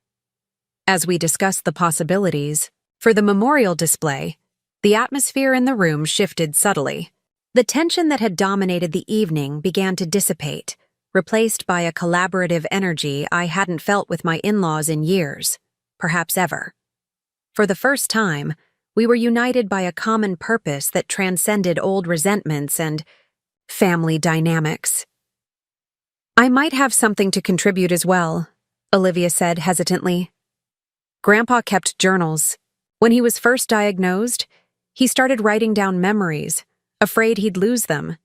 As we discussed the possibilities for the memorial display, the atmosphere in the room shifted subtly. The tension that had dominated the evening began to dissipate, replaced by a collaborative energy I hadn't felt with my in-laws in years, perhaps ever. For the first time, we were united by a common purpose that transcended old resentments and family dynamics. "I might have something to contribute as well," Olivia said hesitantly. Grandpa kept journals. When he was first diagnosed, he started writing down memories, afraid he'd lose them.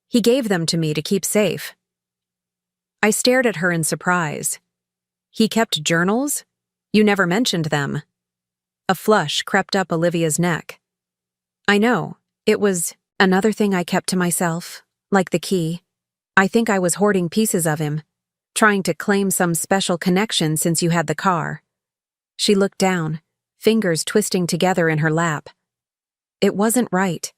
He gave them to me to keep safe. I stared at her in surprise. "He kept journals? You never mentioned them." A flush crept up Olivia's neck. "I know. It was another thing I kept to myself, like the key. I think I was hoarding pieces of him, trying to claim some special connection since you had the car." She looked down, fingers twisting together in her lap. It wasn't right.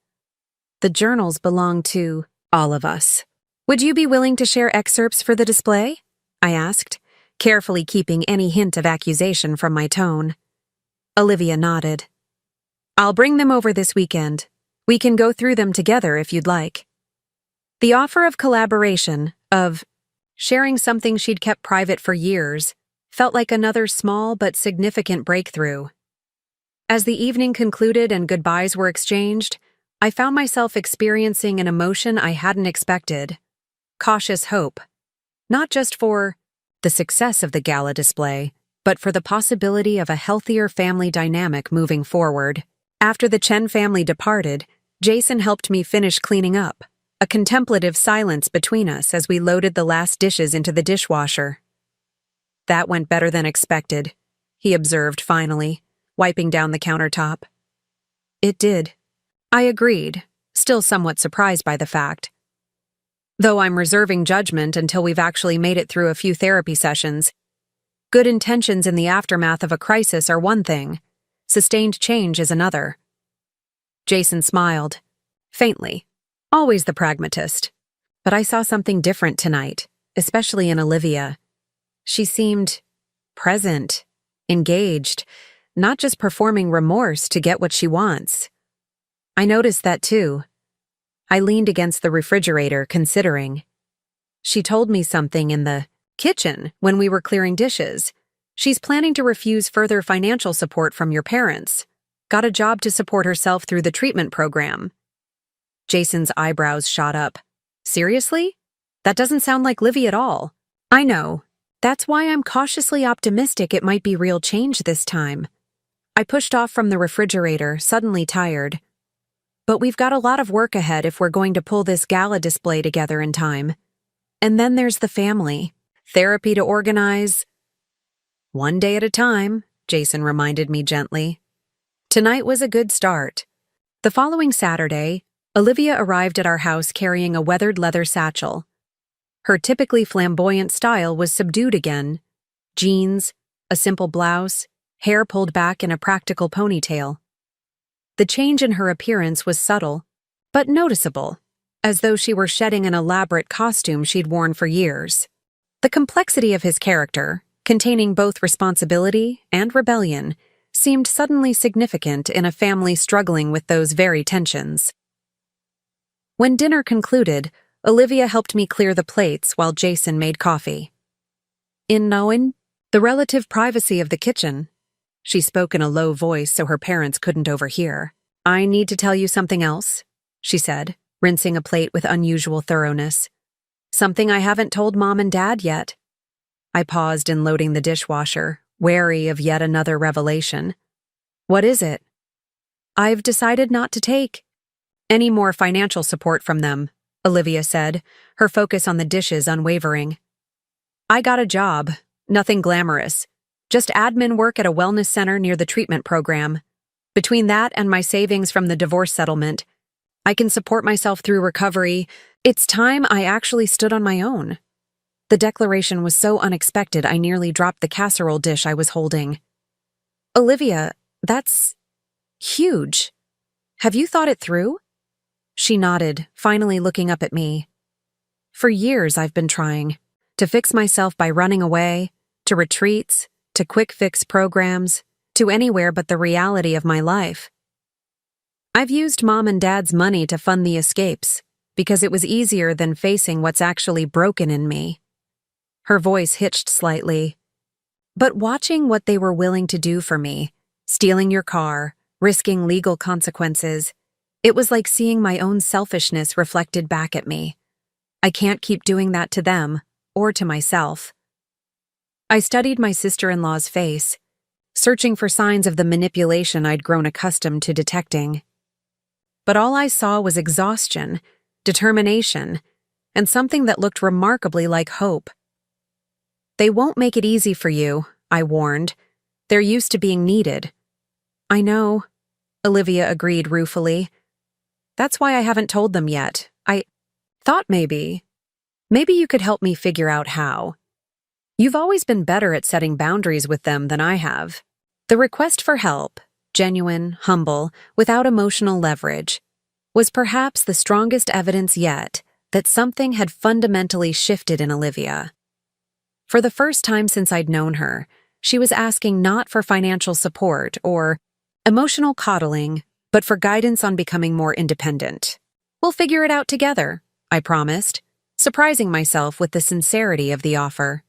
The journals belonged to all of us. "Would you be willing to share excerpts for the display?" I asked, carefully keeping any hint of accusation from my tone. Olivia nodded. "I'll bring them over this weekend. We can go through them together if you'd like." The offer of collaboration, of sharing something she'd kept private for years, felt like another small but significant breakthrough. As the evening concluded and goodbyes were exchanged, I found myself experiencing an emotion I hadn't expected. Cautious hope. Not just for the success of the gala display, but for the possibility of a healthier family dynamic moving forward. After the Chen family departed, Jason helped me finish cleaning up, a contemplative silence between us as we loaded the last dishes into the dishwasher. "That went better than expected," he observed finally, wiping down the countertop. "It did." I agreed, still somewhat surprised by the fact. Though I'm reserving judgment until we've actually made it through a few therapy sessions. Good intentions in the aftermath of a crisis are one thing, sustained change is another. Jason smiled, faintly, always the pragmatist. But I saw something different tonight, especially in Olivia. She seemed present, engaged, not just performing remorse to get what she wants. I noticed that too. I leaned against the refrigerator, considering. She told me something in the kitchen when we were clearing dishes. She's planning to refuse further financial support from your parents. Got a job to support herself through the treatment program. Jason's eyebrows shot up. Seriously? That doesn't sound like Livy at all. I know. That's why I'm cautiously optimistic it might be real change this time. I pushed off from the refrigerator, suddenly tired. But we've got a lot of work ahead if we're going to pull this gala display together in time. And then there's the family. Therapy to organize. One day at a time, Jason reminded me gently. Tonight was a good start. The following Saturday, Olivia arrived at our house carrying a weathered leather satchel. Her typically flamboyant style was subdued again. Jeans, a simple blouse, hair pulled back in a practical ponytail. The change in her appearance was subtle, but noticeable, as though she were shedding an elaborate costume she'd worn for years. The complexity of his character, containing both responsibility and rebellion, seemed suddenly significant in a family struggling with those very tensions. When dinner concluded, Olivia helped me clear the plates while Jason made coffee. In knowing the relative privacy of the kitchen, she spoke in a low voice so her parents couldn't overhear. "I need to tell you something else," she said, rinsing a plate with unusual thoroughness. "Something I haven't told Mom and Dad yet." I paused in loading the dishwasher, wary of yet another revelation. "What is it?" "I've decided not to take any more financial support from them," Olivia said, her focus on the dishes unwavering. "I got a job, nothing glamorous. Just admin work at a wellness center near the treatment program. Between that and my savings from the divorce settlement, I can support myself through recovery. It's time I actually stood on my own." The declaration was so unexpected I nearly dropped the casserole dish I was holding. "Olivia, that's huge. Have you thought it through?" She nodded, finally looking up at me. "For years I've been trying. To fix myself by running away, to retreats, to quick fix programs, to anywhere but the reality of my life. I've used Mom and Dad's money to fund the escapes because it was easier than facing what's actually broken in me. Her voice hitched slightly. But watching what they were willing to do for me, stealing your car, risking legal consequences, it was like seeing my own selfishness reflected back at me. I can't keep doing that to them or to myself. I studied my sister-in-law's face, searching for signs of the manipulation I'd grown accustomed to detecting. But all I saw was exhaustion, determination, and something that looked remarkably like hope. They won't make it easy for you, I warned. They're used to being needed. I know, Olivia agreed ruefully. That's why I haven't told them yet. I thought maybe you could help me figure out how. You've always been better at setting boundaries with them than I have. The request for help, genuine, humble, without emotional leverage, was perhaps the strongest evidence yet that something had fundamentally shifted in Olivia. For the first time since I'd known her, she was asking not for financial support or emotional coddling, but for guidance on becoming more independent. We'll figure it out together, I promised, surprising myself with the sincerity of the offer.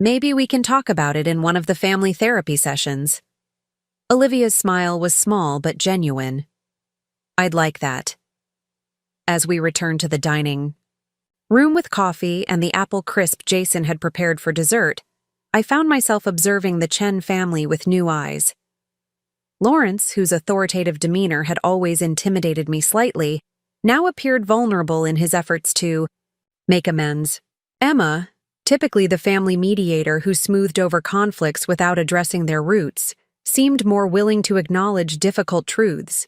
Maybe we can talk about it in one of the family therapy sessions. Olivia's smile was small but genuine. I'd like that. As we returned to the dining room with coffee and the apple crisp Jason had prepared for dessert, I found myself observing the Chen family with new eyes. Lawrence, whose authoritative demeanor had always intimidated me slightly, now appeared vulnerable in his efforts to make amends. Emma, typically the family mediator who smoothed over conflicts without addressing their roots, seemed more willing to acknowledge difficult truths.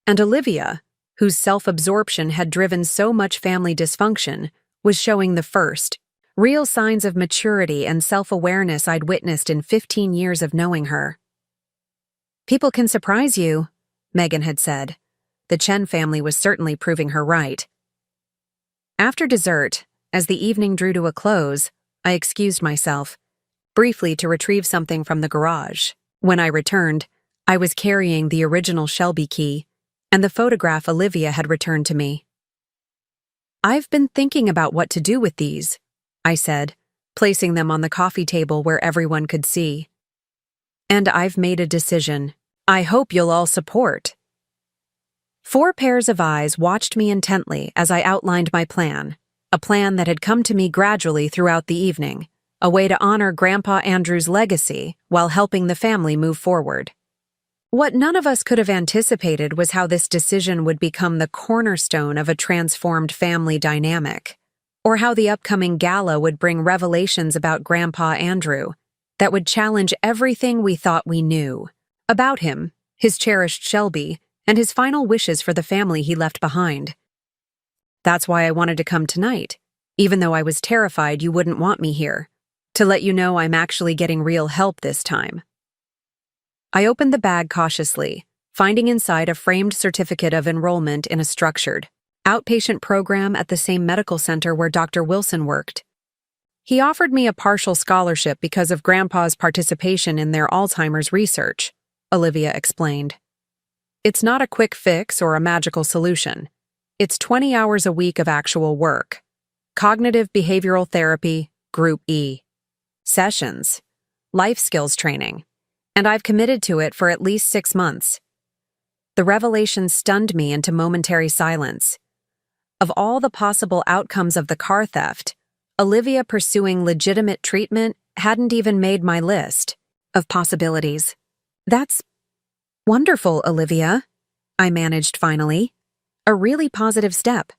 And Olivia, whose self-absorption had driven so much family dysfunction, was showing the first, real signs of maturity and self-awareness I'd witnessed in 15 years of knowing her. People can surprise you, Megan had said. The Chen family was certainly proving her right. After dessert, as the evening drew to a close, I excused myself, briefly to retrieve something from the garage. When I returned, I was carrying the original Shelby key and the photograph Olivia had returned to me. I've been thinking about what to do with these, I said, placing them on the coffee table where everyone could see. And I've made a decision. I hope you'll all support. 4 pairs of eyes watched me intently as I outlined my plan, a plan that had come to me gradually throughout the evening, a way to honor Grandpa Andrew's legacy while helping the family move forward. What none of us could have anticipated was how this decision would become the cornerstone of a transformed family dynamic, or how the upcoming gala would bring revelations about Grandpa Andrew that would challenge everything we thought we knew about him, his cherished Shelby, and his final wishes for the family he left behind. That's why I wanted to come tonight, even though I was terrified you wouldn't want me here, to let you know I'm actually getting real help this time. I opened the bag cautiously, finding inside a framed certificate of enrollment in a structured, outpatient program at the same medical center where Dr. Wilson worked. He offered me a partial scholarship because of Grandpa's participation in their Alzheimer's research, Olivia explained. It's not a quick fix or a magical solution. It's 20 hours a week of actual work. Cognitive behavioral therapy, Group E. Sessions. Life skills training. And I've committed to it for at least 6 months. The revelation stunned me into momentary silence. Of all the possible outcomes of the car theft, Olivia pursuing legitimate treatment hadn't even made my list of possibilities. That's wonderful, Olivia, I managed finally. A really positive step.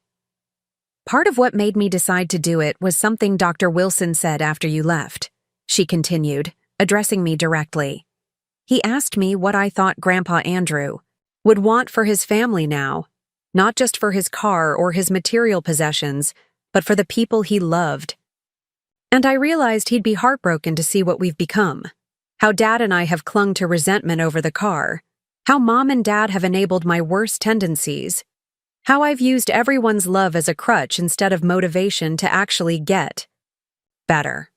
Part of what made me decide to do it was something Dr. Wilson said after you left, she continued, addressing me directly. He asked me what I thought Grandpa Andrew would want for his family now, not just for his car or his material possessions, but for the people he loved. And I realized he'd be heartbroken to see what we've become, how Dad and I have clung to resentment over the car, how Mom and Dad have enabled my worst tendencies, how I've used everyone's love as a crutch instead of motivation to actually get Better.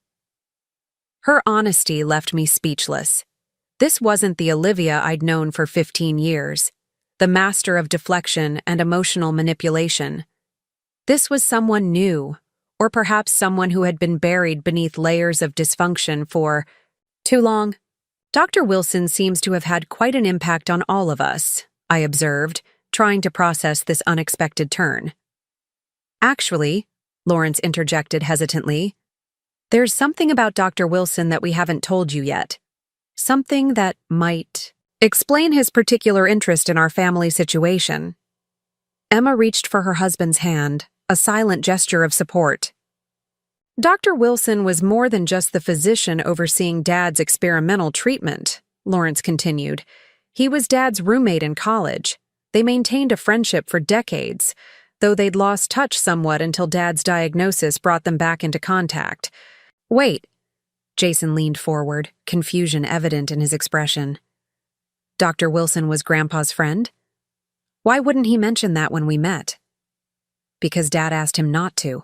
Her honesty left me speechless. This wasn't the Olivia I'd known for 15 years, the master of deflection and emotional manipulation. This was someone new, or perhaps someone who had been buried beneath layers of dysfunction for too long. Dr. Wilson seems to have had quite an impact on all of us, I observed, trying to process this unexpected turn. Actually, Lawrence interjected hesitantly, there's something about Dr. Wilson that we haven't told you yet. Something that might explain his particular interest in our family situation. Emma reached for her husband's hand, a silent gesture of support. Dr. Wilson was more than just the physician overseeing Dad's experimental treatment, Lawrence continued. He was Dad's roommate in college. They maintained a friendship for decades, though they'd lost touch somewhat until Dad's diagnosis brought them back into contact. Wait. Jason leaned forward, confusion evident in his expression. Dr. Wilson was Grandpa's friend? Why wouldn't he mention that when we met? Because Dad asked him not to,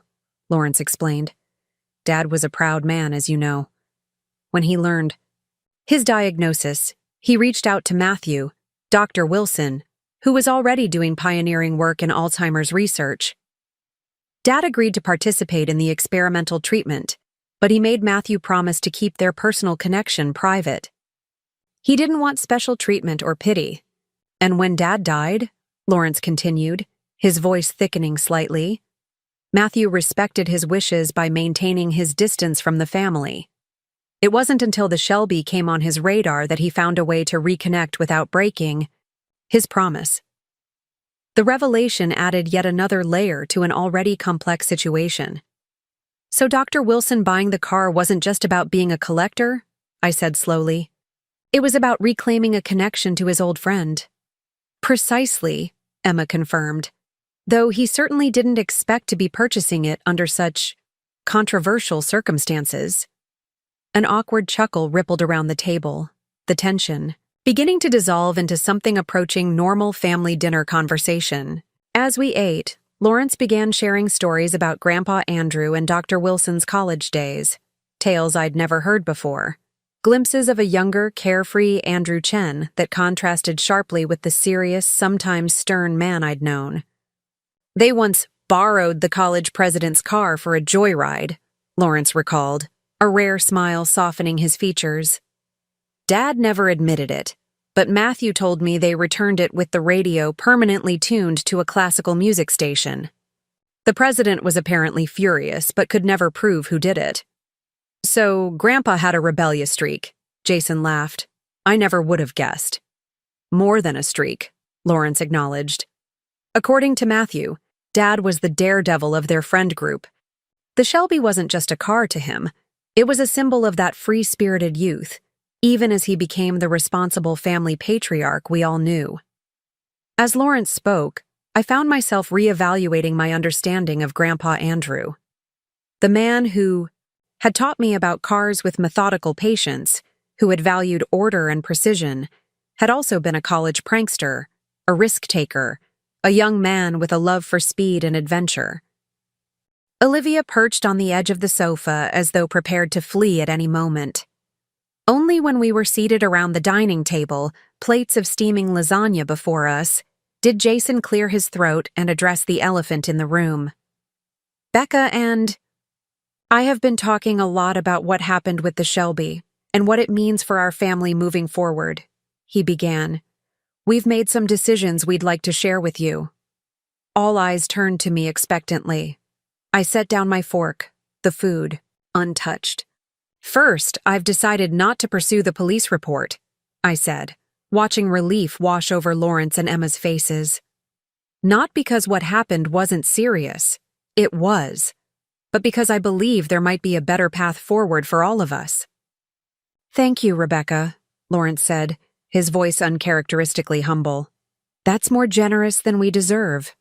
Lawrence explained. Dad was a proud man, as you know. When he learned his diagnosis, he reached out to Matthew, Dr. Wilson, who was already doing pioneering work in Alzheimer's research. Dad agreed to participate in the experimental treatment, but he made Matthew promise to keep their personal connection private. He didn't want special treatment or pity. And when Dad died, Lawrence continued, his voice thickening slightly, Matthew respected his wishes by maintaining his distance from the family. It wasn't until the Shelby came on his radar that he found a way to reconnect without breaking his promise. The revelation added yet another layer to an already complex situation. So Dr. Wilson buying the car wasn't just about being a collector, I said slowly. It was about reclaiming a connection to his old friend. Precisely, Emma confirmed, though he certainly didn't expect to be purchasing it under such controversial circumstances. An awkward chuckle rippled around the table, the tension beginning to dissolve into something approaching normal family dinner conversation. As we ate, Lawrence began sharing stories about Grandpa Andrew and Dr. Wilson's college days, tales I'd never heard before, glimpses of a younger, carefree Andrew Chen that contrasted sharply with the serious, sometimes stern man I'd known. They once borrowed the college president's car for a joyride, Lawrence recalled, a rare smile softening his features. Dad never admitted it, but Matthew told me they returned it with the radio permanently tuned to a classical music station. The president was apparently furious, but could never prove who did it. So, Grandpa had a rebellious streak, Jason laughed. I never would have guessed. More than a streak, Lawrence acknowledged. According to Matthew, Dad was the daredevil of their friend group. The Shelby wasn't just a car to him. It was a symbol of that free-spirited youth, even as he became the responsible family patriarch we all knew. As Lawrence spoke, I found myself reevaluating my understanding of Grandpa Andrew. The man who had taught me about cars with methodical patience, who had valued order and precision, had also been a college prankster, a risk-taker, a young man with a love for speed and adventure. Olivia perched on the edge of the sofa as though prepared to flee at any moment. Only when we were seated around the dining table, plates of steaming lasagna before us, did Jason clear his throat and address the elephant in the room. Becca and I have been talking a lot about what happened with the Shelby and what it means for our family moving forward, he began. We've made some decisions we'd like to share with you. All eyes turned to me expectantly. I set down my fork, the food, untouched. First, I've decided not to pursue the police report, I said, watching relief wash over Lawrence and Emma's faces. Not because what happened wasn't serious. It was. But because I believe there might be a better path forward for all of us. Thank you, Rebecca, Lawrence said, his voice uncharacteristically humble. That's more generous than we deserve.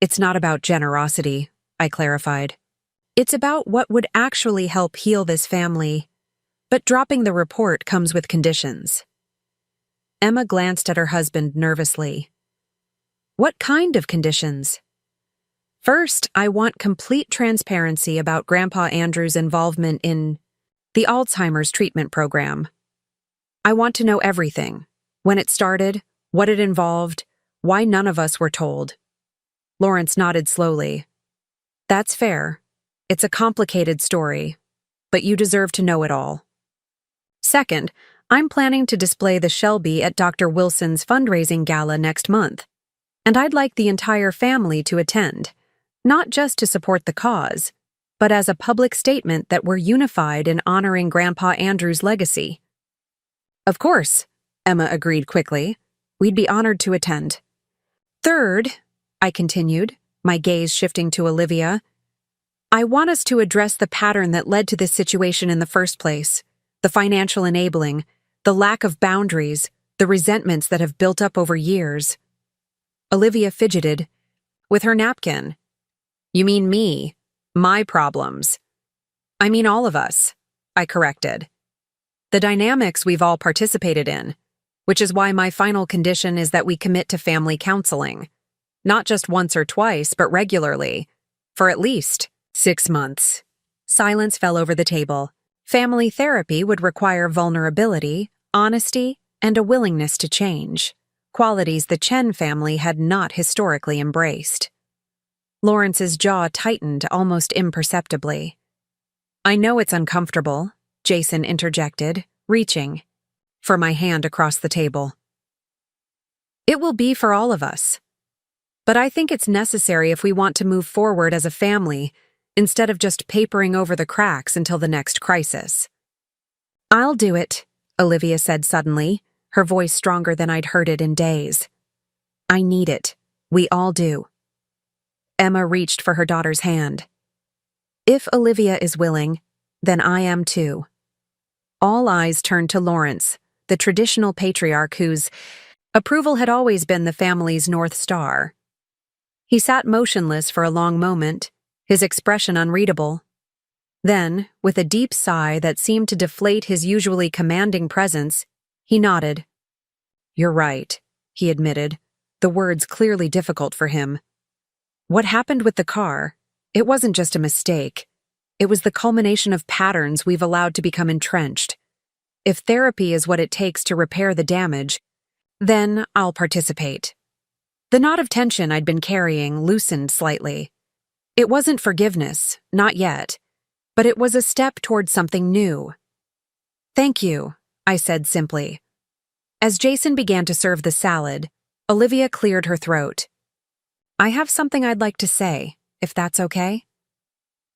It's not about generosity, I clarified. It's about what would actually help heal this family. But dropping the report comes with conditions. Emma glanced at her husband nervously. What kind of conditions? First, I want complete transparency about Grandpa Andrew's involvement in the Alzheimer's treatment program. I want to know everything. When it started, what it involved, why none of us were told. Lawrence nodded slowly. That's fair. It's a complicated story, but you deserve to know it all. Second, I'm planning to display the Shelby at Dr. Wilson's fundraising gala next month, and I'd like the entire family to attend, not just to support the cause, but as a public statement that we're unified in honoring Grandpa Andrew's legacy. Of course, Emma agreed quickly. We'd be honored to attend. Third, I continued, my gaze shifting to Olivia, I want us to address the pattern that led to this situation in the first place, the financial enabling, the lack of boundaries, the resentments that have built up over years. Olivia fidgeted with her napkin. You mean me, my problems. I mean all of us, I corrected. The dynamics we've all participated in, which is why my final condition is that we commit to family counseling. Not just once or twice, but regularly, for at least 6 months. Silence fell over the table. Family therapy would require vulnerability, honesty, and a willingness to change, qualities the Chen family had not historically embraced. Lawrence's jaw tightened almost imperceptibly. I know it's uncomfortable, Jason interjected, reaching for my hand across the table. It will be for all of us. But I think it's necessary if we want to move forward as a family, instead of just papering over the cracks until the next crisis. I'll do it, Olivia said suddenly, her voice stronger than I'd heard it in days. I need it. We all do. Emma reached for her daughter's hand. If Olivia is willing, then I am too. All eyes turned to Lawrence, the traditional patriarch whose approval had always been the family's North Star. He sat motionless for a long moment, his expression unreadable. Then, with a deep sigh that seemed to deflate his usually commanding presence, he nodded. You're right, he admitted, the words clearly difficult for him. What happened with the car? It wasn't just a mistake. It was the culmination of patterns we've allowed to become entrenched. If therapy is what it takes to repair the damage, then I'll participate. The knot of tension I'd been carrying loosened slightly. It wasn't forgiveness, not yet, but it was a step toward something new. Thank you, I said simply. As Jason began to serve the salad, Olivia cleared her throat. I have something I'd like to say, if that's okay?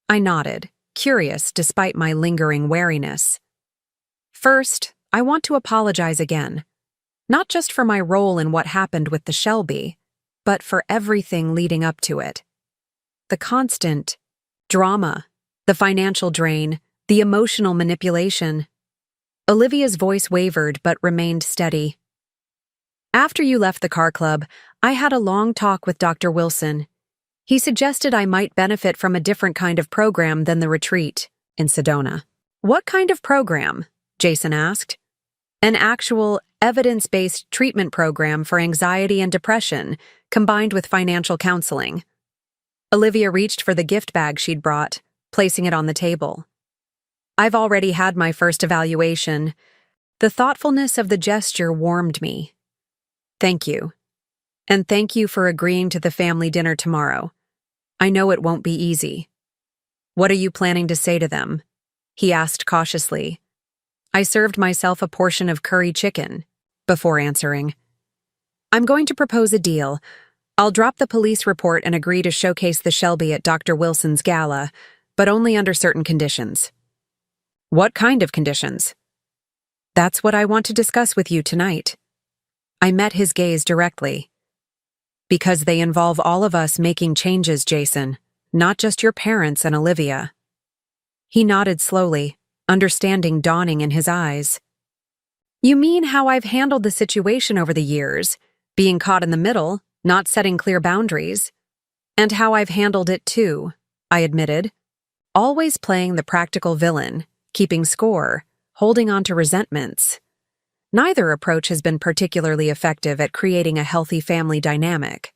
I nodded, curious despite my lingering wariness. First, I want to apologize again, not just for my role in what happened with the Shelby, but for everything leading up to it. The constant drama, the financial drain, the emotional manipulation. Olivia's voice wavered but remained steady. After you left the car club, I had a long talk with Dr. Wilson. He suggested I might benefit from a different kind of program than the retreat in Sedona. What kind of program? Jason asked. An actual, evidence-based treatment program for anxiety and depression, combined with financial counseling. Olivia reached for the gift bag she'd brought, placing it on the table. I've already had my first evaluation. The thoughtfulness of the gesture warmed me. Thank you. And thank you for agreeing to the family dinner tomorrow. I know it won't be easy. What are you planning to say to them? He asked cautiously. I served myself a portion of curry chicken before answering. I'm going to propose a deal. I'll drop the police report and agree to showcase the Shelby at Dr. Wilson's gala, but only under certain conditions. What kind of conditions? That's what I want to discuss with you tonight. I met his gaze directly. Because they involve all of us making changes, Jason, not just your parents and Olivia. He nodded slowly, understanding dawning in his eyes. You mean how I've handled the situation over the years, being caught in the middle, not setting clear boundaries, and how I've handled it too, I admitted. Always playing the practical villain, keeping score, holding on to resentments. Neither approach has been particularly effective at creating a healthy family dynamic.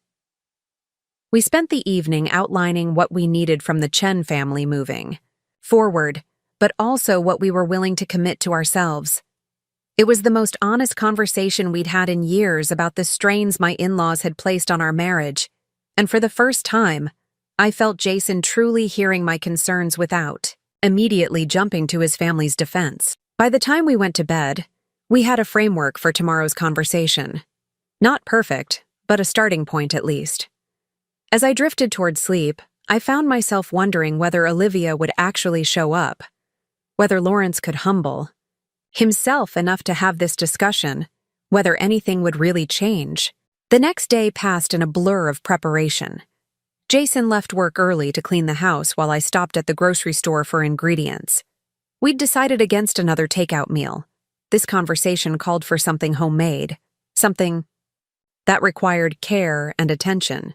We spent the evening outlining what we needed from the Chen family moving forward, but also what we were willing to commit to ourselves. It was the most honest conversation we'd had in years about the strains my in-laws had placed on our marriage, and for the first time, I felt Jason truly hearing my concerns without immediately jumping to his family's defense. By the time we went to bed, we had a framework for tomorrow's conversation. Not perfect, but a starting point at least. As I drifted toward sleep, I found myself wondering whether Olivia would actually show up, whether Lawrence could humble himself enough to have this discussion, whether anything would really change. The next day passed in a blur of preparation. Jason left work early to clean the house while I stopped at the grocery store for ingredients. We'd decided against another takeout meal. This conversation called for something homemade, something that required care and attention.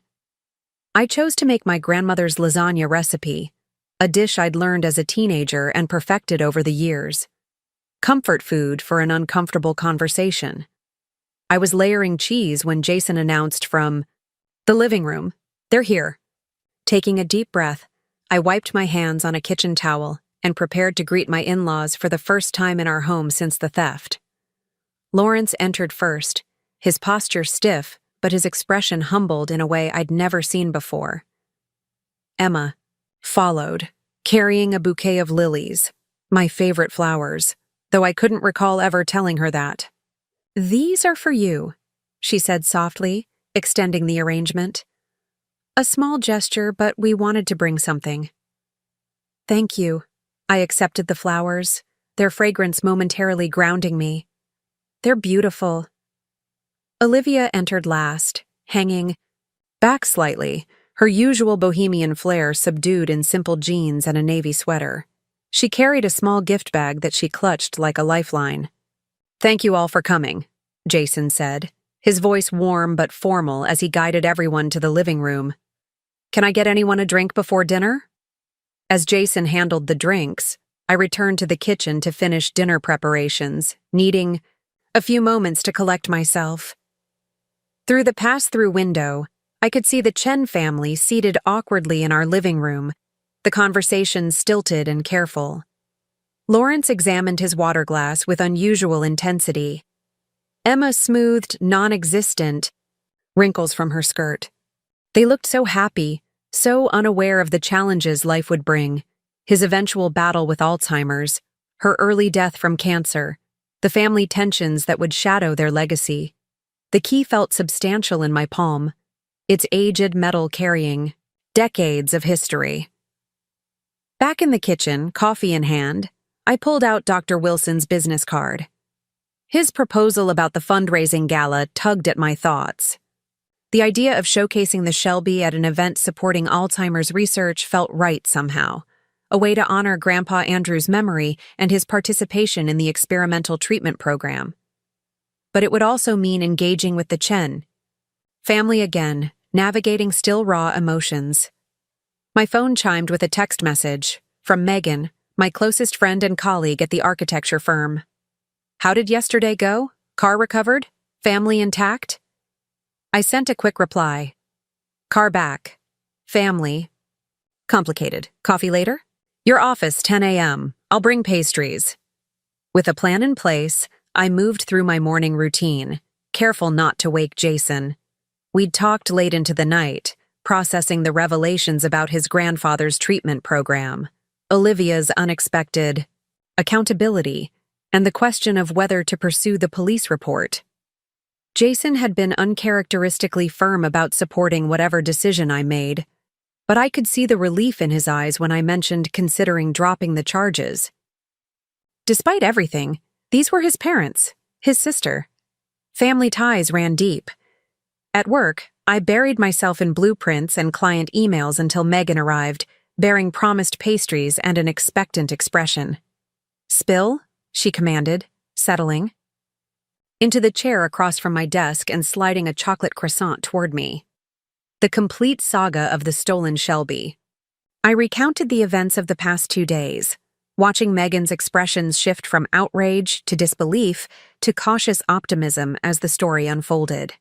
I chose to make my grandmother's lasagna recipe, a dish I'd learned as a teenager and perfected over the years. Comfort food for an uncomfortable conversation. I was layering cheese when Jason announced from the living room, "They're here." Taking a deep breath, I wiped my hands on a kitchen towel and prepared to greet my in-laws for the first time in our home since the theft. Lawrence entered first, his posture stiff, but his expression humbled in a way I'd never seen before. Emma followed, carrying a bouquet of lilies, my favorite flowers, though I couldn't recall ever telling her that. "These are for you," she said softly, extending the arrangement. A small gesture, but we wanted to bring something. "Thank you." I accepted the flowers, their fragrance momentarily grounding me. "They're beautiful." Olivia entered last, hanging back slightly, her usual bohemian flair subdued in simple jeans and a navy sweater. She carried a small gift bag that she clutched like a lifeline. "Thank you all for coming," Jason said, his voice warm but formal as he guided everyone to the living room. "Can I get anyone a drink before dinner?" As Jason handled the drinks, I returned to the kitchen to finish dinner preparations, needing a few moments to collect myself. Through the pass-through window, I could see the Chen family seated awkwardly in our living room, the conversation stilted and careful. Lawrence examined his water glass with unusual intensity. Emma smoothed non-existent wrinkles from her skirt. They looked so happy, so unaware of the challenges life would bring, his eventual battle with Alzheimer's, her early death from cancer, the family tensions that would shadow their legacy. The key felt substantial in my palm, its aged metal carrying decades of history. Back in the kitchen, coffee in hand, I pulled out Dr. Wilson's business card. His proposal about the fundraising gala tugged at my thoughts. The idea of showcasing the Shelby at an event supporting Alzheimer's research felt right somehow, a way to honor Grandpa Andrew's memory and his participation in the experimental treatment program. But it would also mean engaging with the Chen family again, navigating still raw emotions. My phone chimed with a text message from Megan, my closest friend and colleague at the architecture firm. "How did yesterday go? Car recovered? Family intact?" I sent a quick reply. "Car back. Family. Complicated. Coffee later? Your office, 10 a.m. I'll bring pastries." With a plan in place, I moved through my morning routine, careful not to wake Jason. We'd talked late into the night, processing the revelations about his grandfather's treatment program, Olivia's unexpected accountability, and the question of whether to pursue the police report. Jason had been uncharacteristically firm about supporting whatever decision I made, but I could see the relief in his eyes when I mentioned considering dropping the charges. Despite everything, these were his parents, his sister. Family ties ran deep. At work, I buried myself in blueprints and client emails until Megan arrived, bearing promised pastries and an expectant expression. "Spill," she commanded, settling into the chair across from my desk and sliding a chocolate croissant toward me. The complete saga of the stolen Shelby. I recounted the events of the past 2 days, watching Megan's expressions shift from outrage to disbelief to cautious optimism as the story unfolded.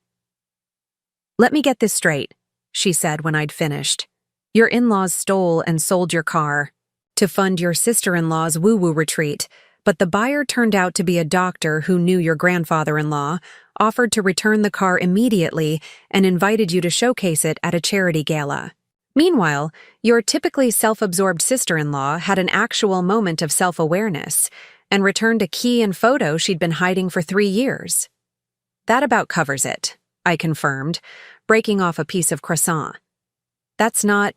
"Let me get this straight," she said when I'd finished. Your in-laws stole and sold your car to fund your sister-in-law's woo-woo retreat, but the buyer turned out to be a doctor who knew your grandfather-in-law, offered to return the car immediately, and invited you to showcase it at a charity gala. Meanwhile, your typically self-absorbed sister-in-law had an actual moment of self-awareness and returned a key and photo she'd been hiding for 3 years. That about covers it, I confirmed, breaking off a piece of croissant. That's not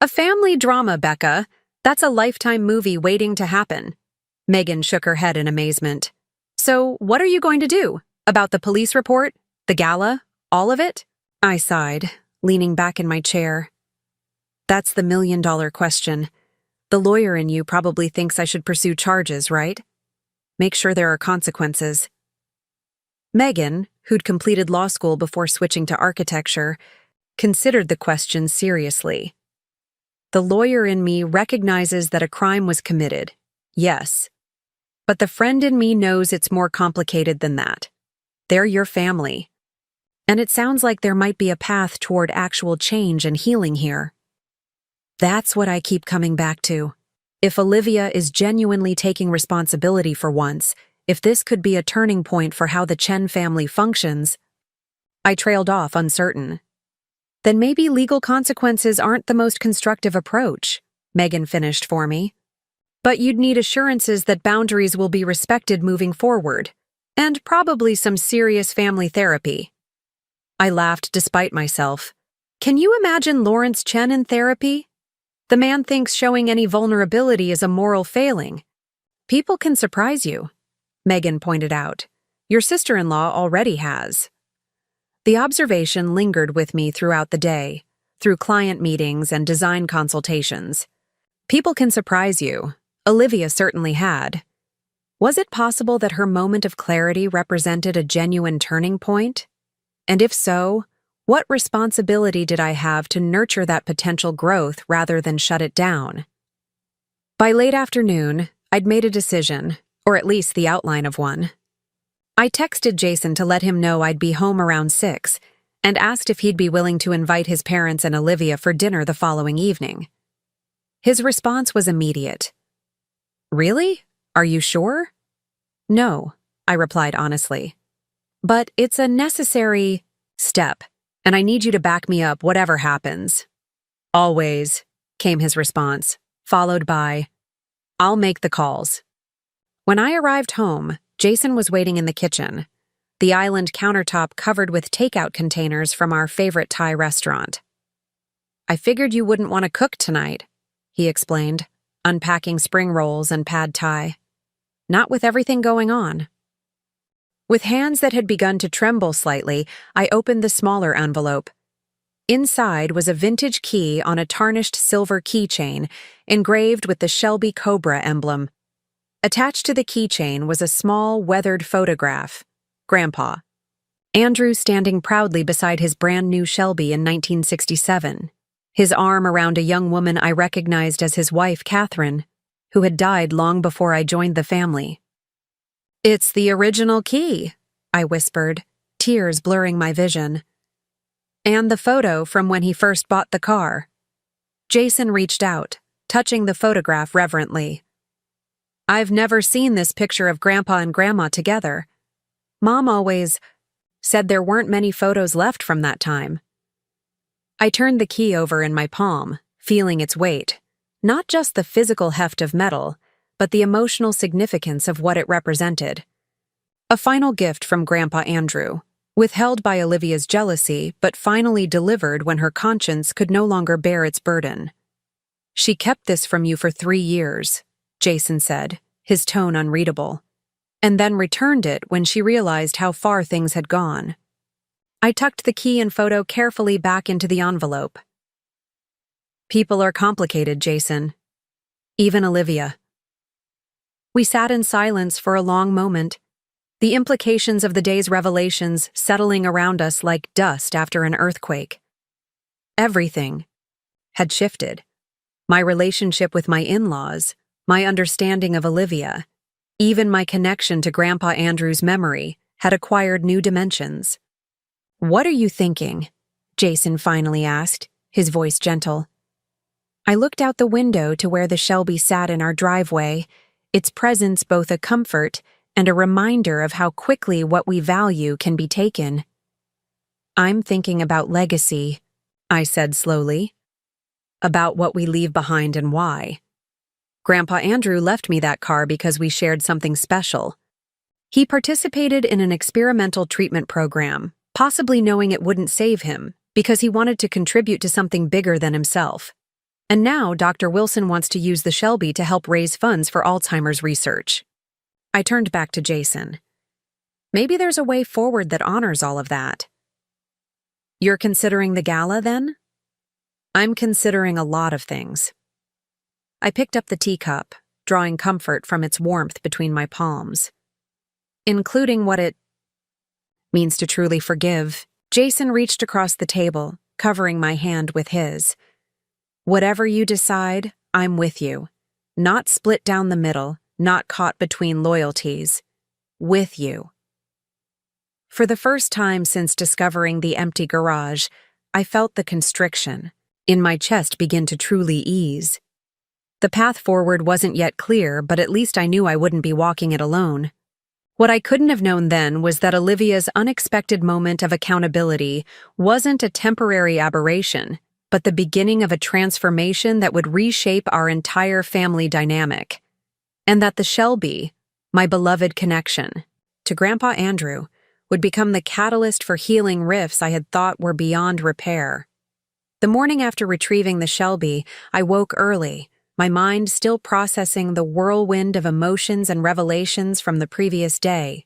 a family drama, Becca. That's a Lifetime movie waiting to happen. Megan shook her head in amazement. So, what are you going to do? About the police report? The gala? All of it? I sighed, leaning back in my chair. That's the million-dollar question. The lawyer in you probably thinks I should pursue charges, right? Make sure there are consequences. Megan, who'd completed law school before switching to architecture, considered the question seriously. The lawyer in me recognizes that a crime was committed, yes. But the friend in me knows it's more complicated than that. They're your family. And it sounds like there might be a path toward actual change and healing here. That's what I keep coming back to. If Olivia is genuinely taking responsibility for once, if this could be a turning point for how the Chen family functions, I trailed off uncertain. Then maybe legal consequences aren't the most constructive approach, Megan finished for me. But you'd need assurances that boundaries will be respected moving forward, and probably some serious family therapy. I laughed despite myself. Can you imagine Lawrence Chen in therapy? The man thinks showing any vulnerability is a moral failing. People can surprise you, Megan pointed out. Your sister-in-law already has. The observation lingered with me throughout the day, through client meetings and design consultations. People can surprise you. Olivia certainly had. Was it possible that her moment of clarity represented a genuine turning point? And if so, what responsibility did I have to nurture that potential growth rather than shut it down? By late afternoon, I'd made a decision, or at least the outline of one. I texted Jason to let him know I'd be home around 6 and asked if he'd be willing to invite his parents and Olivia for dinner the following evening. His response was immediate. Really? Are you sure? No, I replied honestly. But it's a necessary step, and I need you to back me up whatever happens. Always, came his response, followed by, I'll make the calls. When I arrived home, Jason was waiting in the kitchen, the island countertop covered with takeout containers from our favorite Thai restaurant. I figured you wouldn't want to cook tonight, he explained, unpacking spring rolls and pad thai. Not with everything going on. With hands that had begun to tremble slightly, I opened the smaller envelope. Inside was a vintage key on a tarnished silver keychain, engraved with the Shelby Cobra emblem. Attached to the keychain was a small, weathered photograph. Grandpa. Andrew standing proudly beside his brand-new Shelby in 1967, his arm around a young woman I recognized as his wife, Catherine, who had died long before I joined the family. It's the original key, I whispered, tears blurring my vision. And the photo from when he first bought the car. Jason reached out, touching the photograph reverently. I've never seen this picture of Grandpa and Grandma together. Mom always said there weren't many photos left from that time. I turned the key over in my palm, feeling its weight, not just the physical heft of metal, but the emotional significance of what it represented. A final gift from Grandpa Andrew, withheld by Olivia's jealousy, but finally delivered when her conscience could no longer bear its burden. She kept this from you for 3 years, Jason said, his tone unreadable, and then returned it when she realized how far things had gone. I tucked the key and photo carefully back into the envelope. People are complicated, Jason. Even Olivia. We sat in silence for a long moment, the implications of the day's revelations settling around us like dust after an earthquake. Everything had shifted. My relationship with my in-laws, my understanding of Olivia, even my connection to Grandpa Andrew's memory had acquired new dimensions. What are you thinking? Jason finally asked, his voice gentle. I looked out the window to where the Shelby sat in our driveway, its presence both a comfort and a reminder of how quickly what we value can be taken. I'm thinking about legacy, I said slowly. About what we leave behind and why. Grandpa Andrew left me that car because we shared something special. He participated in an experimental treatment program, possibly knowing it wouldn't save him, because he wanted to contribute to something bigger than himself. And now Dr. Wilson wants to use the Shelby to help raise funds for Alzheimer's research. I turned back to Jason. Maybe there's a way forward that honors all of that. You're considering the gala, then? I'm considering a lot of things. I picked up the teacup, drawing comfort from its warmth between my palms. Including what it means to truly forgive. Jason reached across the table, covering my hand with his. Whatever you decide, I'm with you. Not split down the middle, not caught between loyalties. With you. For the first time since discovering the empty garage, I felt the constriction in my chest begin to truly ease. The path forward wasn't yet clear, but at least I knew I wouldn't be walking it alone. What I couldn't have known then was that Olivia's unexpected moment of accountability wasn't a temporary aberration, but the beginning of a transformation that would reshape our entire family dynamic. And that the Shelby, my beloved connection, to Grandpa Andrew, would become the catalyst for healing rifts I had thought were beyond repair. The morning after retrieving the Shelby, I woke early, my mind still processing the whirlwind of emotions and revelations from the previous day.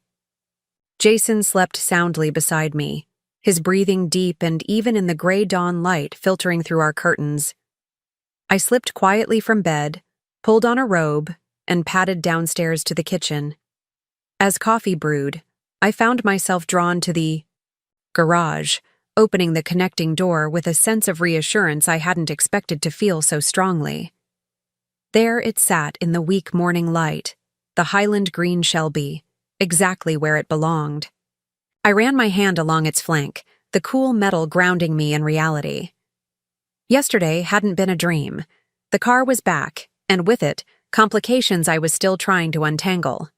Jason slept soundly beside me, his breathing deep and even in the gray dawn light filtering through our curtains. I slipped quietly from bed, pulled on a robe, and padded downstairs to the kitchen. As coffee brewed, I found myself drawn to the garage, opening the connecting door with a sense of reassurance I hadn't expected to feel so strongly. There it sat in the weak morning light, the Highland green Shelby, exactly where it belonged. I ran my hand along its flank, the cool metal grounding me in reality. Yesterday hadn't been a dream. The car was back, and with it, complications I was still trying to untangle.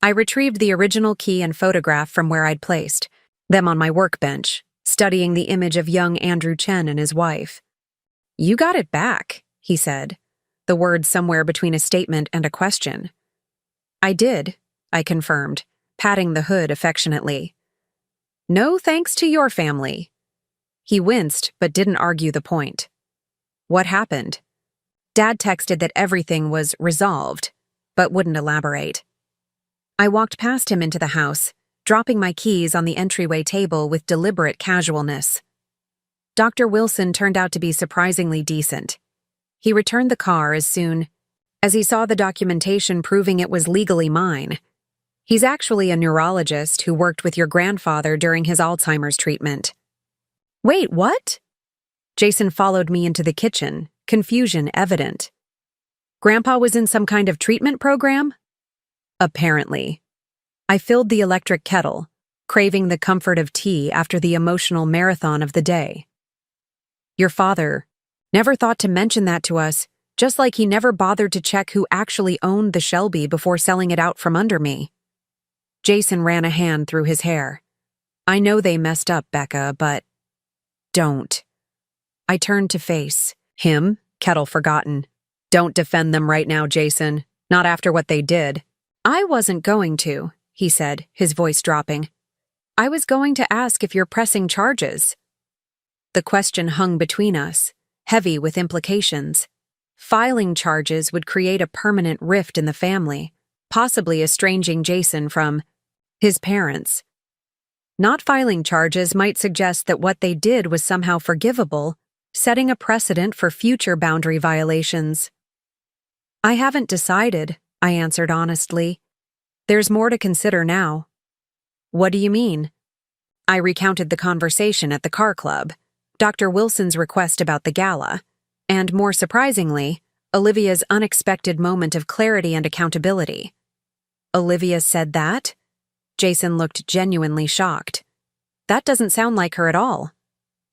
I retrieved the original key and photograph from where I'd placed them on my workbench, studying the image of young Andrew Chen and his wife. "You got it back," he said, the word somewhere between a statement and a question. "I did," I confirmed, patting the hood affectionately. "No thanks to your family." He winced, but didn't argue the point. "What happened?" Dad texted that everything was resolved, but wouldn't elaborate. I walked past him into the house, dropping my keys on the entryway table with deliberate casualness. Dr. Wilson turned out to be surprisingly decent. He returned the car as soon as he saw the documentation proving it was legally mine. He's actually a neurologist who worked with your grandfather during his Alzheimer's treatment. "Wait, what?" Jason followed me into the kitchen, confusion evident. "Grandpa was in some kind of treatment program?" "Apparently." I filled the electric kettle, craving the comfort of tea after the emotional marathon of the day. "Your father never thought to mention that to us, just like he never bothered to check who actually owned the Shelby before selling it out from under me." Jason ran a hand through his hair. "I know they messed up, Becca, but don't." I turned to face him, kettle forgotten. "Don't defend them right now, Jason. Not after what they did." "I wasn't going to," he said, his voice dropping. "I was going to ask if you're pressing charges." The question hung between us, heavy with implications. Filing charges would create a permanent rift in the family, possibly estranging Jason from his parents. Not filing charges might suggest that what they did was somehow forgivable, setting a precedent for future boundary violations. "I haven't decided," I answered honestly. "There's more to consider now." "What do you mean?" I recounted the conversation at the car club, Dr. Wilson's request about the gala, and more surprisingly, Olivia's unexpected moment of clarity and accountability. "Olivia said that?" Jason looked genuinely shocked. "That doesn't sound like her at all."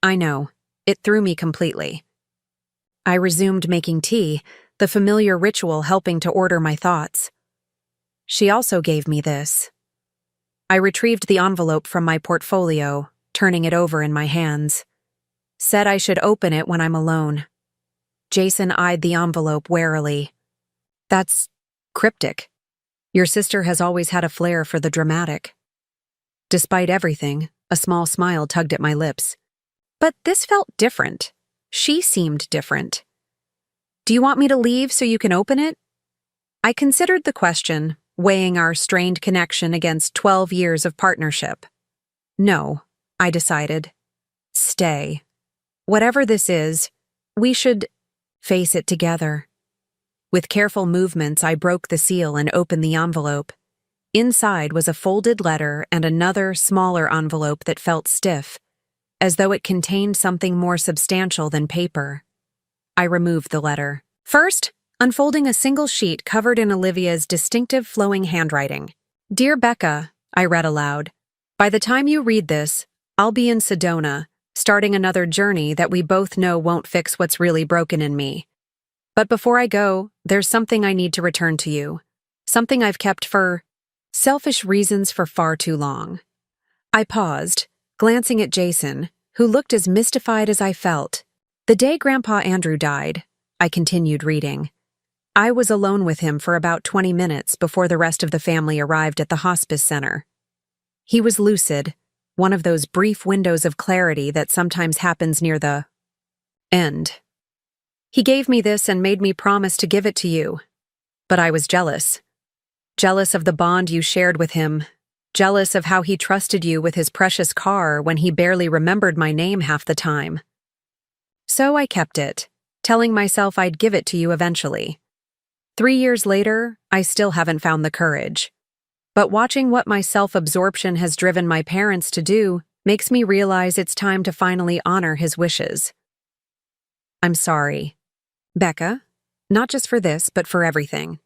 I know. It threw me completely. I resumed making tea, the familiar ritual helping to order my thoughts. She also gave me this. I retrieved the envelope from my portfolio, turning it over in my hands. Said I should open it when I'm alone. Jason eyed the envelope warily. That's cryptic. Your sister has always had a flair for the dramatic. Despite everything, a small smile tugged at my lips. But this felt different. She seemed different. Do you want me to leave so you can open it? I considered the question, weighing our strained connection against 12 years of partnership. No, I decided. Stay. Whatever this is, we should face it together. With careful movements, I broke the seal and opened the envelope. Inside was a folded letter and another, smaller envelope that felt stiff, as though it contained something more substantial than paper. I removed the letter. First, unfolding a single sheet covered in Olivia's distinctive flowing handwriting. Dear Becca, I read aloud, by the time you read this, I'll be in Sedona, starting another journey that we both know won't fix what's really broken in me. But before I go, there's something I need to return to you. Something I've kept for selfish reasons for far too long. I paused, glancing at Jason, who looked as mystified as I felt. The day Grandpa Andrew died, I continued reading. I was alone with him for about 20 minutes before the rest of the family arrived at the hospice center. He was lucid, one of those brief windows of clarity that sometimes happens near the end. He gave me this and made me promise to give it to you. But I was jealous. Jealous of the bond you shared with him. Jealous of how he trusted you with his precious car when he barely remembered my name half the time. So I kept it, telling myself I'd give it to you eventually. 3 years later, I still haven't found the courage. But watching what my self-absorption has driven my parents to do makes me realize it's time to finally honor his wishes. I'm sorry, Becca, not just for this, but for everything.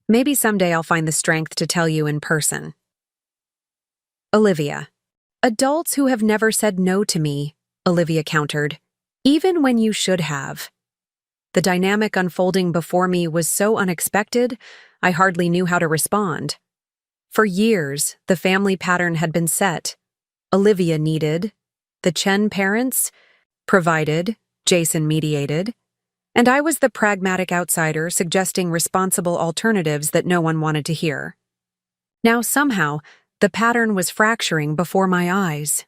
Maybe someday I'll find the strength to tell you in person. Olivia. Adults who have never said no to me, Olivia countered, even when you should have. The dynamic unfolding before me was so unexpected, I hardly knew how to respond. For years, the family pattern had been set. Olivia needed, the Chen parents provided, Jason mediated, and I was the pragmatic outsider suggesting responsible alternatives that no one wanted to hear. Now somehow, the pattern was fracturing before my eyes.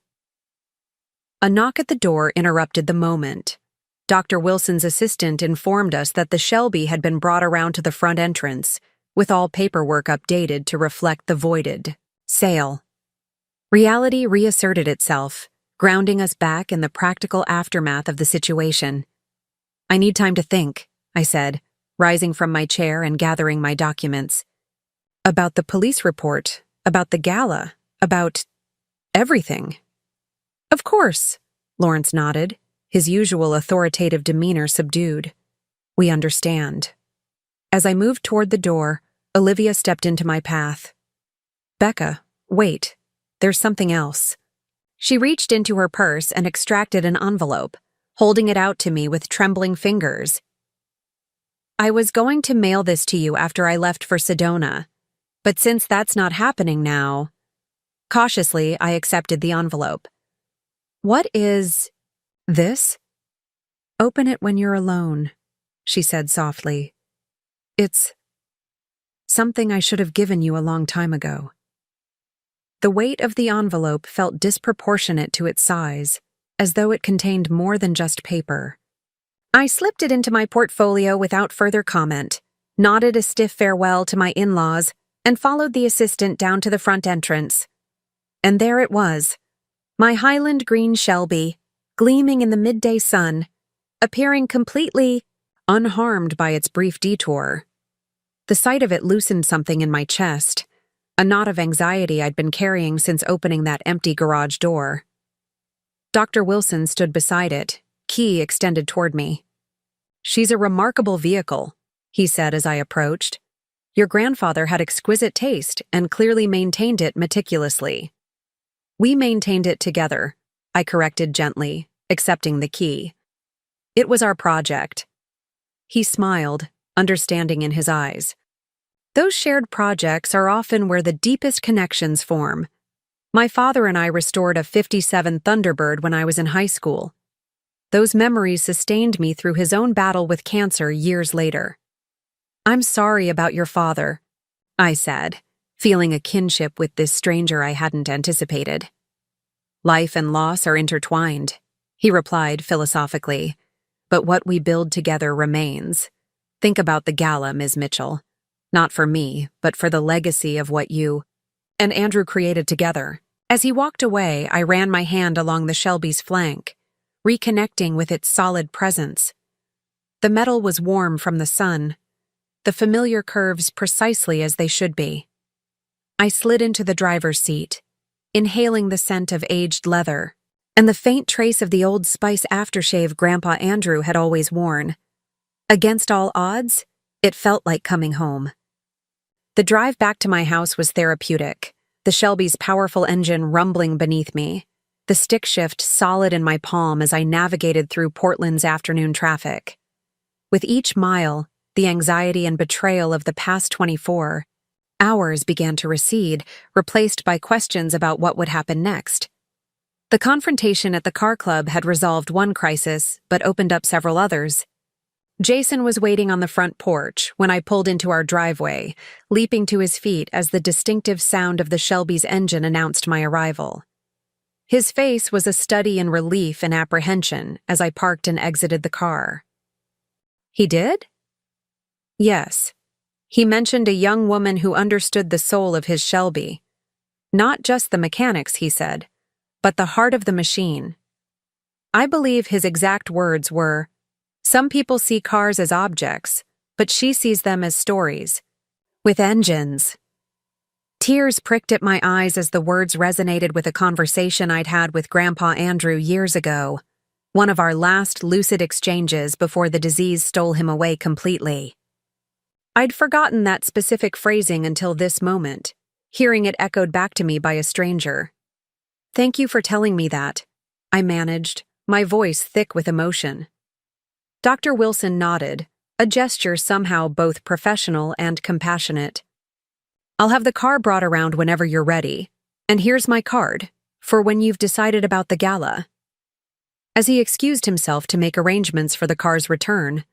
A knock at the door interrupted the moment. Dr. Wilson's assistant informed us that the Shelby had been brought around to the front entrance, with all paperwork updated to reflect the voided sale. Reality reasserted itself, grounding us back in the practical aftermath of the situation. I need time to think, I said, rising from my chair and gathering my documents. About the police report, about the gala, about everything. Of course, Lawrence nodded, his usual authoritative demeanor subdued. We understand. As I moved toward the door, Olivia stepped into my path. Becca, wait, there's something else. She reached into her purse and extracted an envelope, holding it out to me with trembling fingers. I was going to mail this to you after I left for Sedona, but since that's not happening now... Cautiously, I accepted the envelope. What is this? Open it when you're alone, she said softly. It's something I should have given you a long time ago. The weight of the envelope felt disproportionate to its size, as though it contained more than just paper. I slipped it into my portfolio without further comment, nodded a stiff farewell to my in-laws, and followed the assistant down to the front entrance. And there it was, my Highland green Shelby, gleaming in the midday sun, appearing completely unharmed by its brief detour. The sight of it loosened something in my chest, a knot of anxiety I'd been carrying since opening that empty garage door. Dr. Wilson stood beside it, key extended toward me. She's a remarkable vehicle, he said as I approached. Your grandfather had exquisite taste and clearly maintained it meticulously. We maintained it together, I corrected gently, accepting the key. It was our project. He smiled, understanding in his eyes. Those shared projects are often where the deepest connections form. My father and I restored a '57 Thunderbird when I was in high school. Those memories sustained me through his own battle with cancer years later. "I'm sorry about your father," I said, feeling a kinship with this stranger I hadn't anticipated. "Life and loss are intertwined," he replied philosophically. "But what we build together remains. Think about the gala, Ms. Mitchell. Not for me, but for the legacy of what you and Andrew created together." As he walked away, I ran my hand along the Shelby's flank, reconnecting with its solid presence. The metal was warm from the sun, the familiar curves precisely as they should be. I slid into the driver's seat, inhaling the scent of aged leather and the faint trace of the Old Spice aftershave Grandpa Andrew had always worn. Against all odds, it felt like coming home. The drive back to my house was therapeutic, the Shelby's powerful engine rumbling beneath me, the stick shift solid in my palm as I navigated through Portland's afternoon traffic. With each mile, the anxiety and betrayal of the past 24 hours began to recede, replaced by questions about what would happen next. The confrontation at the car club had resolved one crisis, but opened up several others. Jason was waiting on the front porch when I pulled into our driveway, leaping to his feet as the distinctive sound of the Shelby's engine announced my arrival. His face was a study in relief and apprehension as I parked and exited the car. "He did?" "Yes. He mentioned a young woman who understood the soul of his Shelby. Not just the mechanics, he said, but the heart of the machine. I believe his exact words were, 'Some people see cars as objects, but she sees them as stories, with engines.'" Tears pricked at my eyes as the words resonated with a conversation I'd had with Grandpa Andrew years ago, one of our last lucid exchanges before the disease stole him away completely. I'd forgotten that specific phrasing until this moment, hearing it echoed back to me by a stranger. "Thank you for telling me that," I managed, my voice thick with emotion. Dr. Wilson nodded, a gesture somehow both professional and compassionate. "I'll have the car brought around whenever you're ready, and here's my card, for when you've decided about the gala." As he excused himself to make arrangements for the car's return,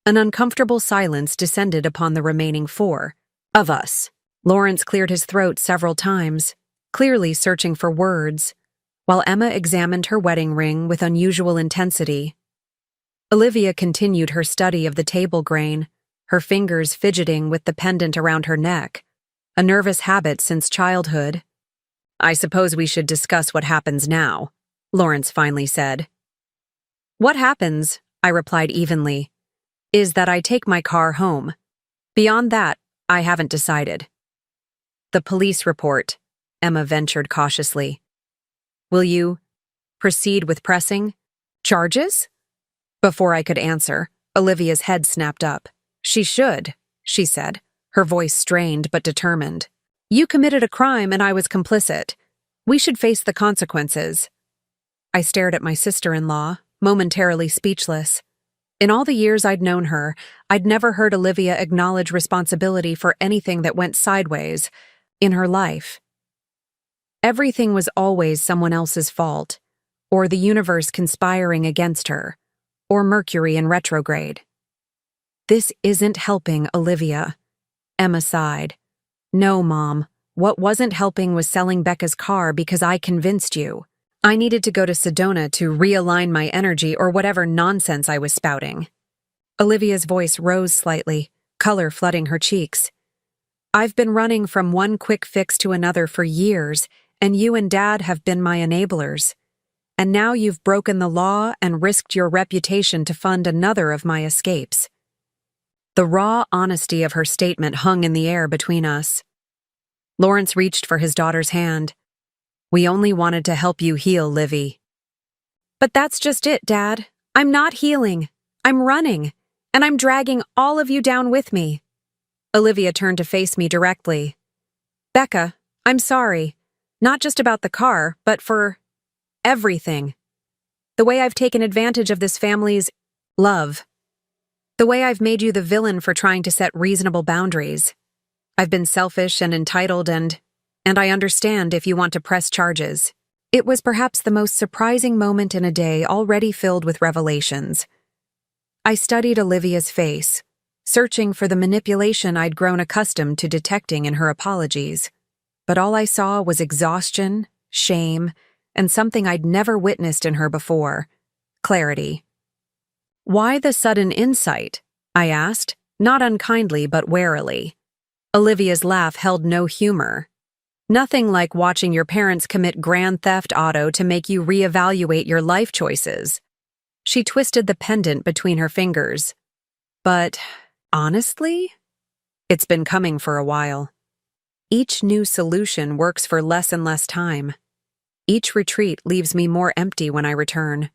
an uncomfortable silence descended upon the remaining four of us. Lawrence cleared his throat several times, clearly searching for words, while Emma examined her wedding ring with unusual intensity. Olivia continued her study of the table grain, her fingers fidgeting with the pendant around her neck, a nervous habit since childhood. "I suppose we should discuss what happens now," Lawrence finally said. "What happens," I replied evenly, "is that I take my car home. Beyond that, I haven't decided." "The police report," Emma ventured cautiously. "Will you proceed with pressing charges?" Before I could answer, Olivia's head snapped up. "She should," she said, her voice strained but determined. "You committed a crime and I was complicit. We should face the consequences." I stared at my sister-in-law, momentarily speechless. In all the years I'd known her, I'd never heard Olivia acknowledge responsibility for anything that went sideways in her life. Everything was always someone else's fault, or the universe conspiring against her, or Mercury in retrograde. "This isn't helping, Olivia," Emma sighed. "No, Mom. What wasn't helping was selling Becca's car because I convinced you. I needed to go to Sedona to realign my energy or whatever nonsense I was spouting." Olivia's voice rose slightly, color flooding her cheeks. "I've been running from one quick fix to another for years, and you and Dad have been my enablers. And now you've broken the law and risked your reputation to fund another of my escapes." The raw honesty of her statement hung in the air between us. Lawrence reached for his daughter's hand. "We only wanted to help you heal, Livy." "But that's just it, Dad. I'm not healing. I'm running, and I'm dragging all of you down with me." Olivia turned to face me directly. "Becca, I'm sorry. Not just about the car, but for everything." The way I've taken advantage of this family's love. The way I've made you the villain for trying to set reasonable boundaries. I've been selfish and entitled and I understand if you want to press charges. It was perhaps the most surprising moment in a day already filled with revelations. I studied Olivia's face, searching for the manipulation I'd grown accustomed to detecting in her apologies. But all I saw was exhaustion, shame, and something I'd never witnessed in her before: clarity. "Why the sudden insight?" I asked, not unkindly but warily. Olivia's laugh held no humor. "Nothing like watching your parents commit grand theft auto to make you reevaluate your life choices." She twisted the pendant between her fingers. "But, honestly, it's been coming for a while. Each new solution works for less and less time. Each retreat leaves me more empty when I return.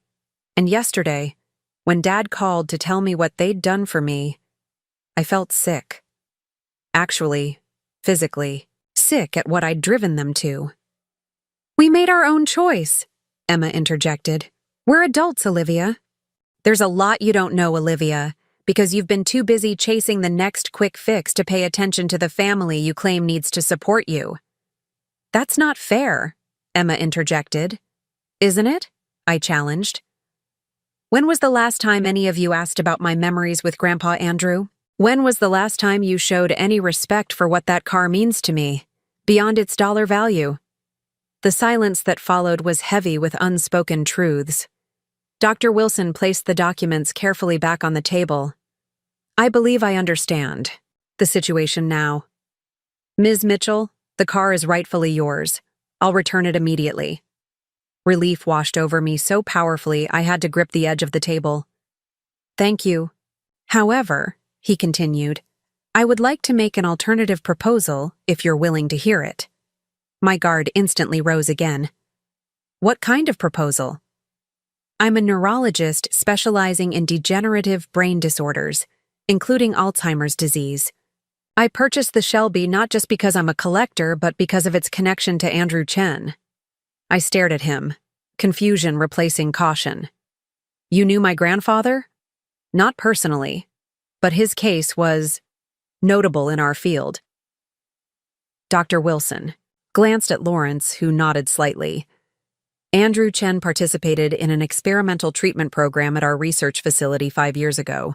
And yesterday, when Dad called to tell me what they'd done for me, I felt sick. Actually, physically, sick at what I'd driven them to." "We made our own choice," Emma interjected. "We're adults, Olivia." "There's a lot you don't know, Olivia, because you've been too busy chasing the next quick fix to pay attention to the family you claim needs to support you." "That's not fair," Emma interjected. "Isn't it?" I challenged. "When was the last time any of you asked about my memories with Grandpa Andrew? When was the last time you showed any respect for what that car means to me, beyond its dollar value?" The silence that followed was heavy with unspoken truths. Dr. Wilson placed the documents carefully back on the table. "I believe I understand the situation now. Ms. Mitchell, the car is rightfully yours. I'll return it immediately." Relief washed over me so powerfully I had to grip the edge of the table. "Thank you. However," he continued, "I would like to make an alternative proposal if you're willing to hear it." My guard instantly rose again. "What kind of proposal?" "I'm a neurologist specializing in degenerative brain disorders, including Alzheimer's disease. I purchased the Shelby not just because I'm a collector, but because of its connection to Andrew Chen." I stared at him, confusion replacing caution. "You knew my grandfather?" "Not personally, but his case was notable in our field." Dr. Wilson glanced at Lawrence, who nodded slightly. "Andrew Chen participated in an experimental treatment program at our research facility 5 years ago.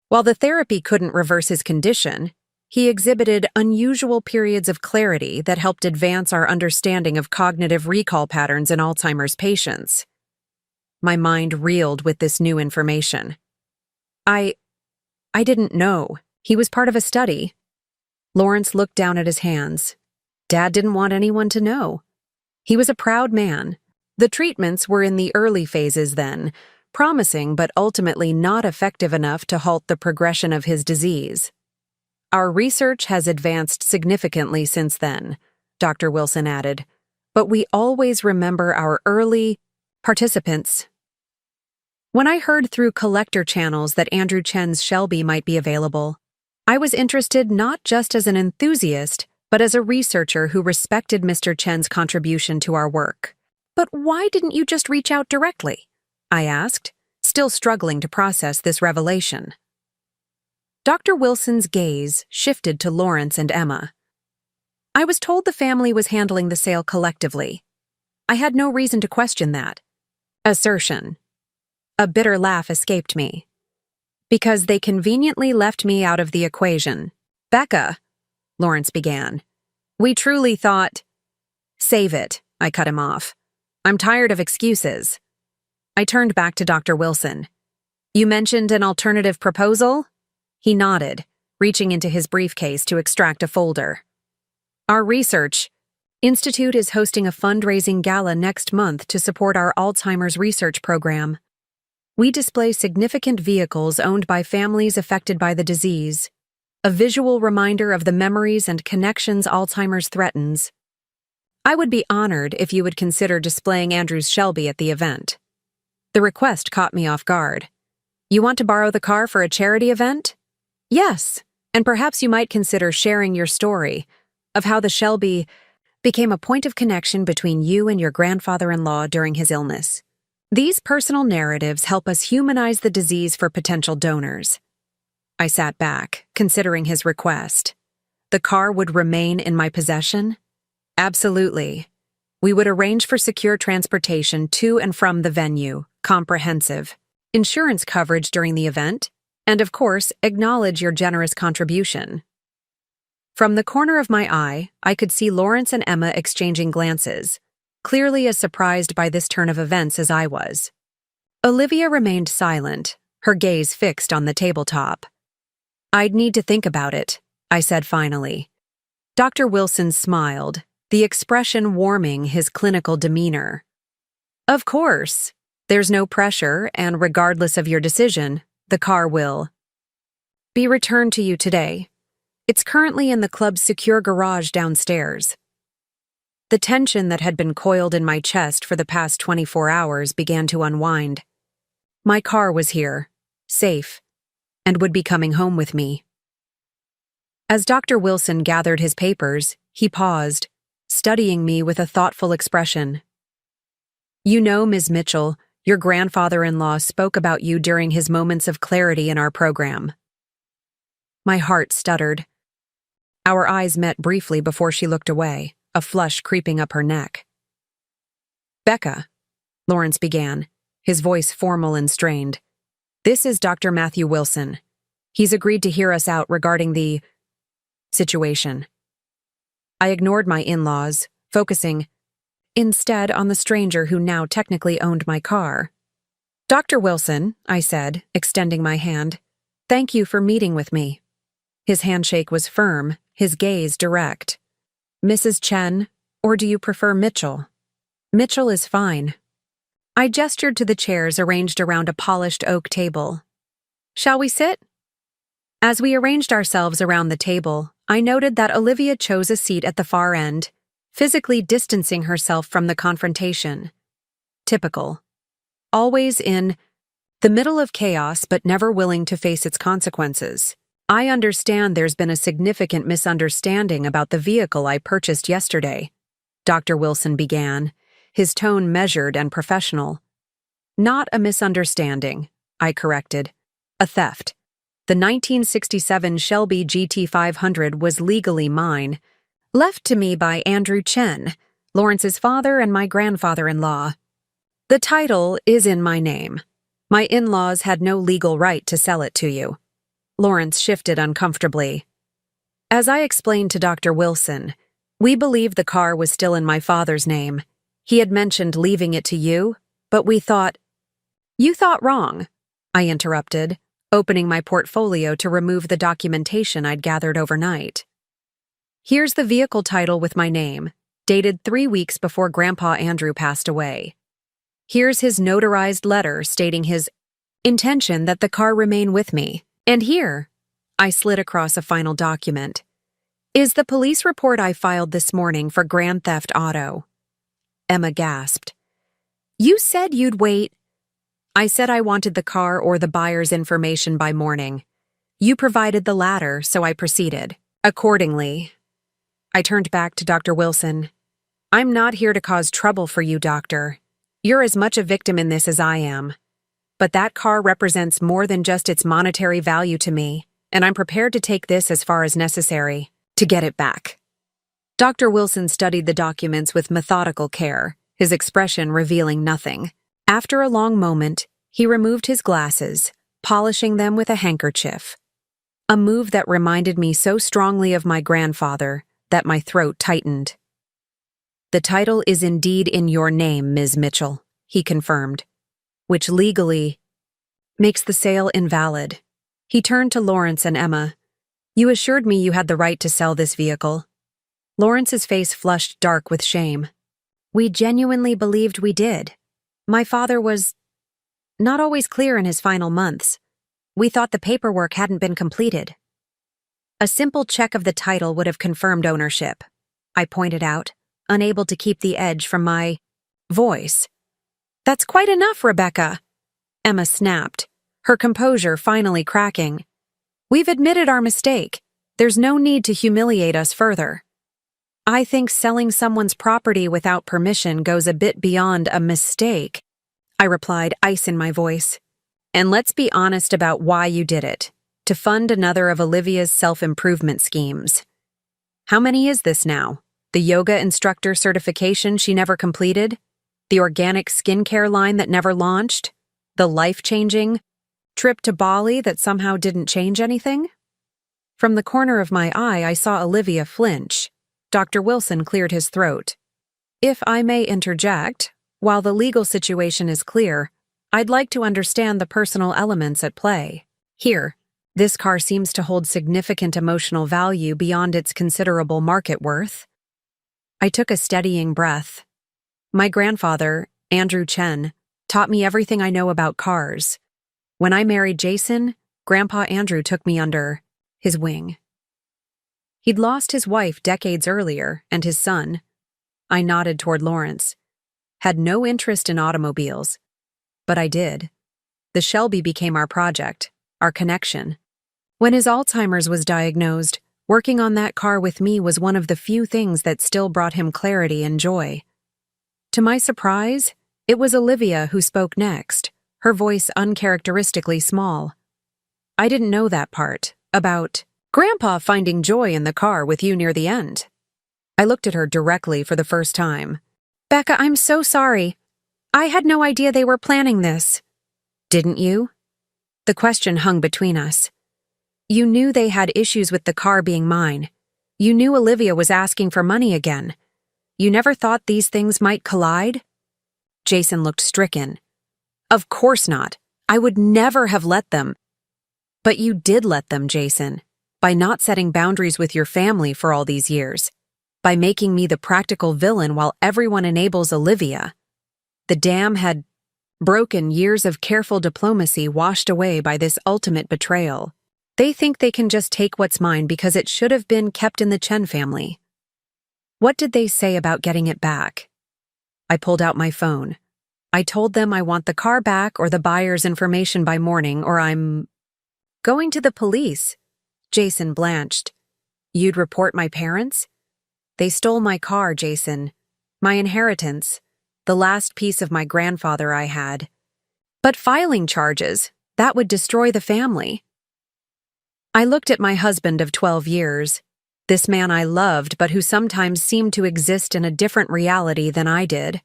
While the therapy couldn't reverse his condition, he exhibited unusual periods of clarity that helped advance our understanding of cognitive recall patterns in Alzheimer's patients." My mind reeled with this new information. I didn't know. He was part of a study." Lawrence looked down at his hands. Dad didn't want anyone to know. He was a proud man. The treatments were in the early phases then, promising but ultimately not effective enough to halt the progression of his disease. "Our research has advanced significantly since then," Dr. Wilson added, "but we always remember our early participants." When I heard through collector channels that Andrew Chen's Shelby might be available, I was interested not just as an enthusiast, but as a researcher who respected Mr. Chen's contribution to our work. "But why didn't you just reach out directly?" I asked, still struggling to process this revelation. Dr. Wilson's gaze shifted to Lawrence and Emma. "I was told the family was handling the sale collectively. I had no reason to question that assertion." A bitter laugh escaped me. "Because they conveniently left me out of the equation." "Becca," Lawrence began. "We truly thought—" "Save it," I cut him off. "I'm tired of excuses." I turned back to Dr. Wilson. "You mentioned an alternative proposal?" He nodded, reaching into his briefcase to extract a folder. "Our research institute is hosting a fundraising gala next month to support our Alzheimer's research program. We display significant vehicles owned by families affected by the disease, a visual reminder of the memories and connections Alzheimer's threatens. I would be honored if you would consider displaying Andrew's Shelby at the event." The request caught me off guard. "You want to borrow the car for a charity event?" "Yes, and perhaps you might consider sharing your story of how the Shelby became a point of connection between you and your grandfather-in-law during his illness. These personal narratives help us humanize the disease for potential donors. I sat back, considering his request. The car would remain in my possession? Absolutely. We would arrange for secure transportation to and from the venue, comprehensive, insurance coverage during the event, and of course, acknowledge your generous contribution. From the corner of my eye, I could see Lawrence and Emma exchanging glances, clearly as surprised by this turn of events as I was. Olivia remained silent, her gaze fixed on the tabletop. I'd need to think about it, I said finally. Dr. Wilson smiled, the expression warming his clinical demeanor. Of course. There's no pressure, and regardless of your decision, the car will be returned to you today. It's currently in the club's secure garage downstairs. The tension that had been coiled in my chest for the past 24 hours began to unwind. My car was here, safe, and would be coming home with me. As Dr. Wilson gathered his papers, he paused, studying me with a thoughtful expression. You know, Ms. Mitchell, your grandfather-in-law spoke about you during his moments of clarity in our program. My heart stuttered. Our eyes met briefly before she looked away, a flush creeping up her neck. Becca, Lawrence began, his voice formal and strained. This is Dr. Matthew Wilson. He's agreed to hear us out regarding the situation. I ignored my in-laws, focusing instead on the stranger who now technically owned my car. Dr. Wilson, I said, extending my hand, thank you for meeting with me. His handshake was firm, his gaze direct. Mrs. Chen, or do you prefer Mitchell? Mitchell is fine. I gestured to the chairs arranged around a polished oak table. Shall we sit? As we arranged ourselves around the table, I noted that Olivia chose a seat at the far end, physically distancing herself from the confrontation. Typical. Always in the middle of chaos but never willing to face its consequences. I understand there's been a significant misunderstanding about the vehicle I purchased yesterday, Dr. Wilson began, his tone measured and professional. Not a misunderstanding, I corrected. A theft. The 1967 Shelby GT500 was legally mine, left to me by Andrew Chen, Lawrence's father and my grandfather-in-law. The title is in my name. My in-laws had no legal right to sell it to you. Lawrence shifted uncomfortably. As I explained to Dr. Wilson, we believed the car was still in my father's name. He had mentioned leaving it to you, but we thought— You thought wrong, I interrupted, opening my portfolio to remove the documentation I'd gathered overnight. Here's the vehicle title with my name, dated 3 weeks before Grandpa Andrew passed away. Here's his notarized letter stating his intention that the car remain with me. And here, I slid across a final document, is the police report I filed this morning for Grand Theft Auto. Emma gasped. You said you'd wait. I said I wanted the car or the buyer's information by morning. You provided the latter, so I proceeded. Accordingly, I turned back to Dr. Wilson. I'm not here to cause trouble for you, Doctor. You're as much a victim in this as I am. But that car represents more than just its monetary value to me, and I'm prepared to take this as far as necessary to get it back. Dr. Wilson studied the documents with methodical care, his expression revealing nothing. After a long moment, he removed his glasses, polishing them with a handkerchief. A move that reminded me so strongly of my grandfather that my throat tightened. The title is indeed in your name, Ms. Mitchell, he confirmed, which legally makes the sale invalid. He turned to Lawrence and Emma. You assured me you had the right to sell this vehicle. Lawrence's face flushed dark with shame. We genuinely believed we did. My father was not always clear in his final months. We thought the paperwork hadn't been completed. A simple check of the title would have confirmed ownership, I pointed out, unable to keep the edge from my voice. That's quite enough, Rebecca, Emma snapped, her composure finally cracking. We've admitted our mistake. There's no need to humiliate us further. I think selling someone's property without permission goes a bit beyond a mistake. I replied, ice in my voice. And let's be honest about why you did it. To fund another of Olivia's self-improvement schemes. How many is this now? The yoga instructor certification she never completed? The organic skincare line that never launched? The life-changing trip to Bali that somehow didn't change anything? From the corner of my eye, I saw Olivia flinch. Dr. Wilson cleared his throat. If I may interject, while the legal situation is clear, I'd like to understand the personal elements at play. Here, this car seems to hold significant emotional value beyond its considerable market worth. I took a steadying breath. My grandfather, Andrew Chen, taught me everything I know about cars. When I married Jason, Grandpa Andrew took me under his wing. He'd lost his wife decades earlier, and his son, I nodded toward Lawrence, had no interest in automobiles. But I did. The Shelby became our project, our connection. When his Alzheimer's was diagnosed, working on that car with me was one of the few things that still brought him clarity and joy. To my surprise, it was Olivia who spoke next, her voice uncharacteristically small. I didn't know that part, about Grandpa finding joy in the car with you near the end. I looked at her directly for the first time. Becca, I'm so sorry. I had no idea they were planning this. Didn't you? The question hung between us. You knew they had issues with the car being mine. You knew Olivia was asking for money again. You never thought these things might collide? Jason looked stricken. Of course not. I would never have let them. But you did let them, Jason, by not setting boundaries with your family for all these years, by making me the practical villain while everyone enables Olivia. The dam had broken, years of careful diplomacy washed away by this ultimate betrayal. They think they can just take what's mine because it should have been kept in the Chen family. What did they say about getting it back? I pulled out my phone. I told them I want the car back or the buyer's information by morning, or I'm going to the police. Jason blanched. You'd report my parents? They stole my car, Jason. My inheritance. The last piece of my grandfather I had. But filing charges, that would destroy the family. I looked at my husband of 12 years, this man I loved but who sometimes seemed to exist in a different reality than I did.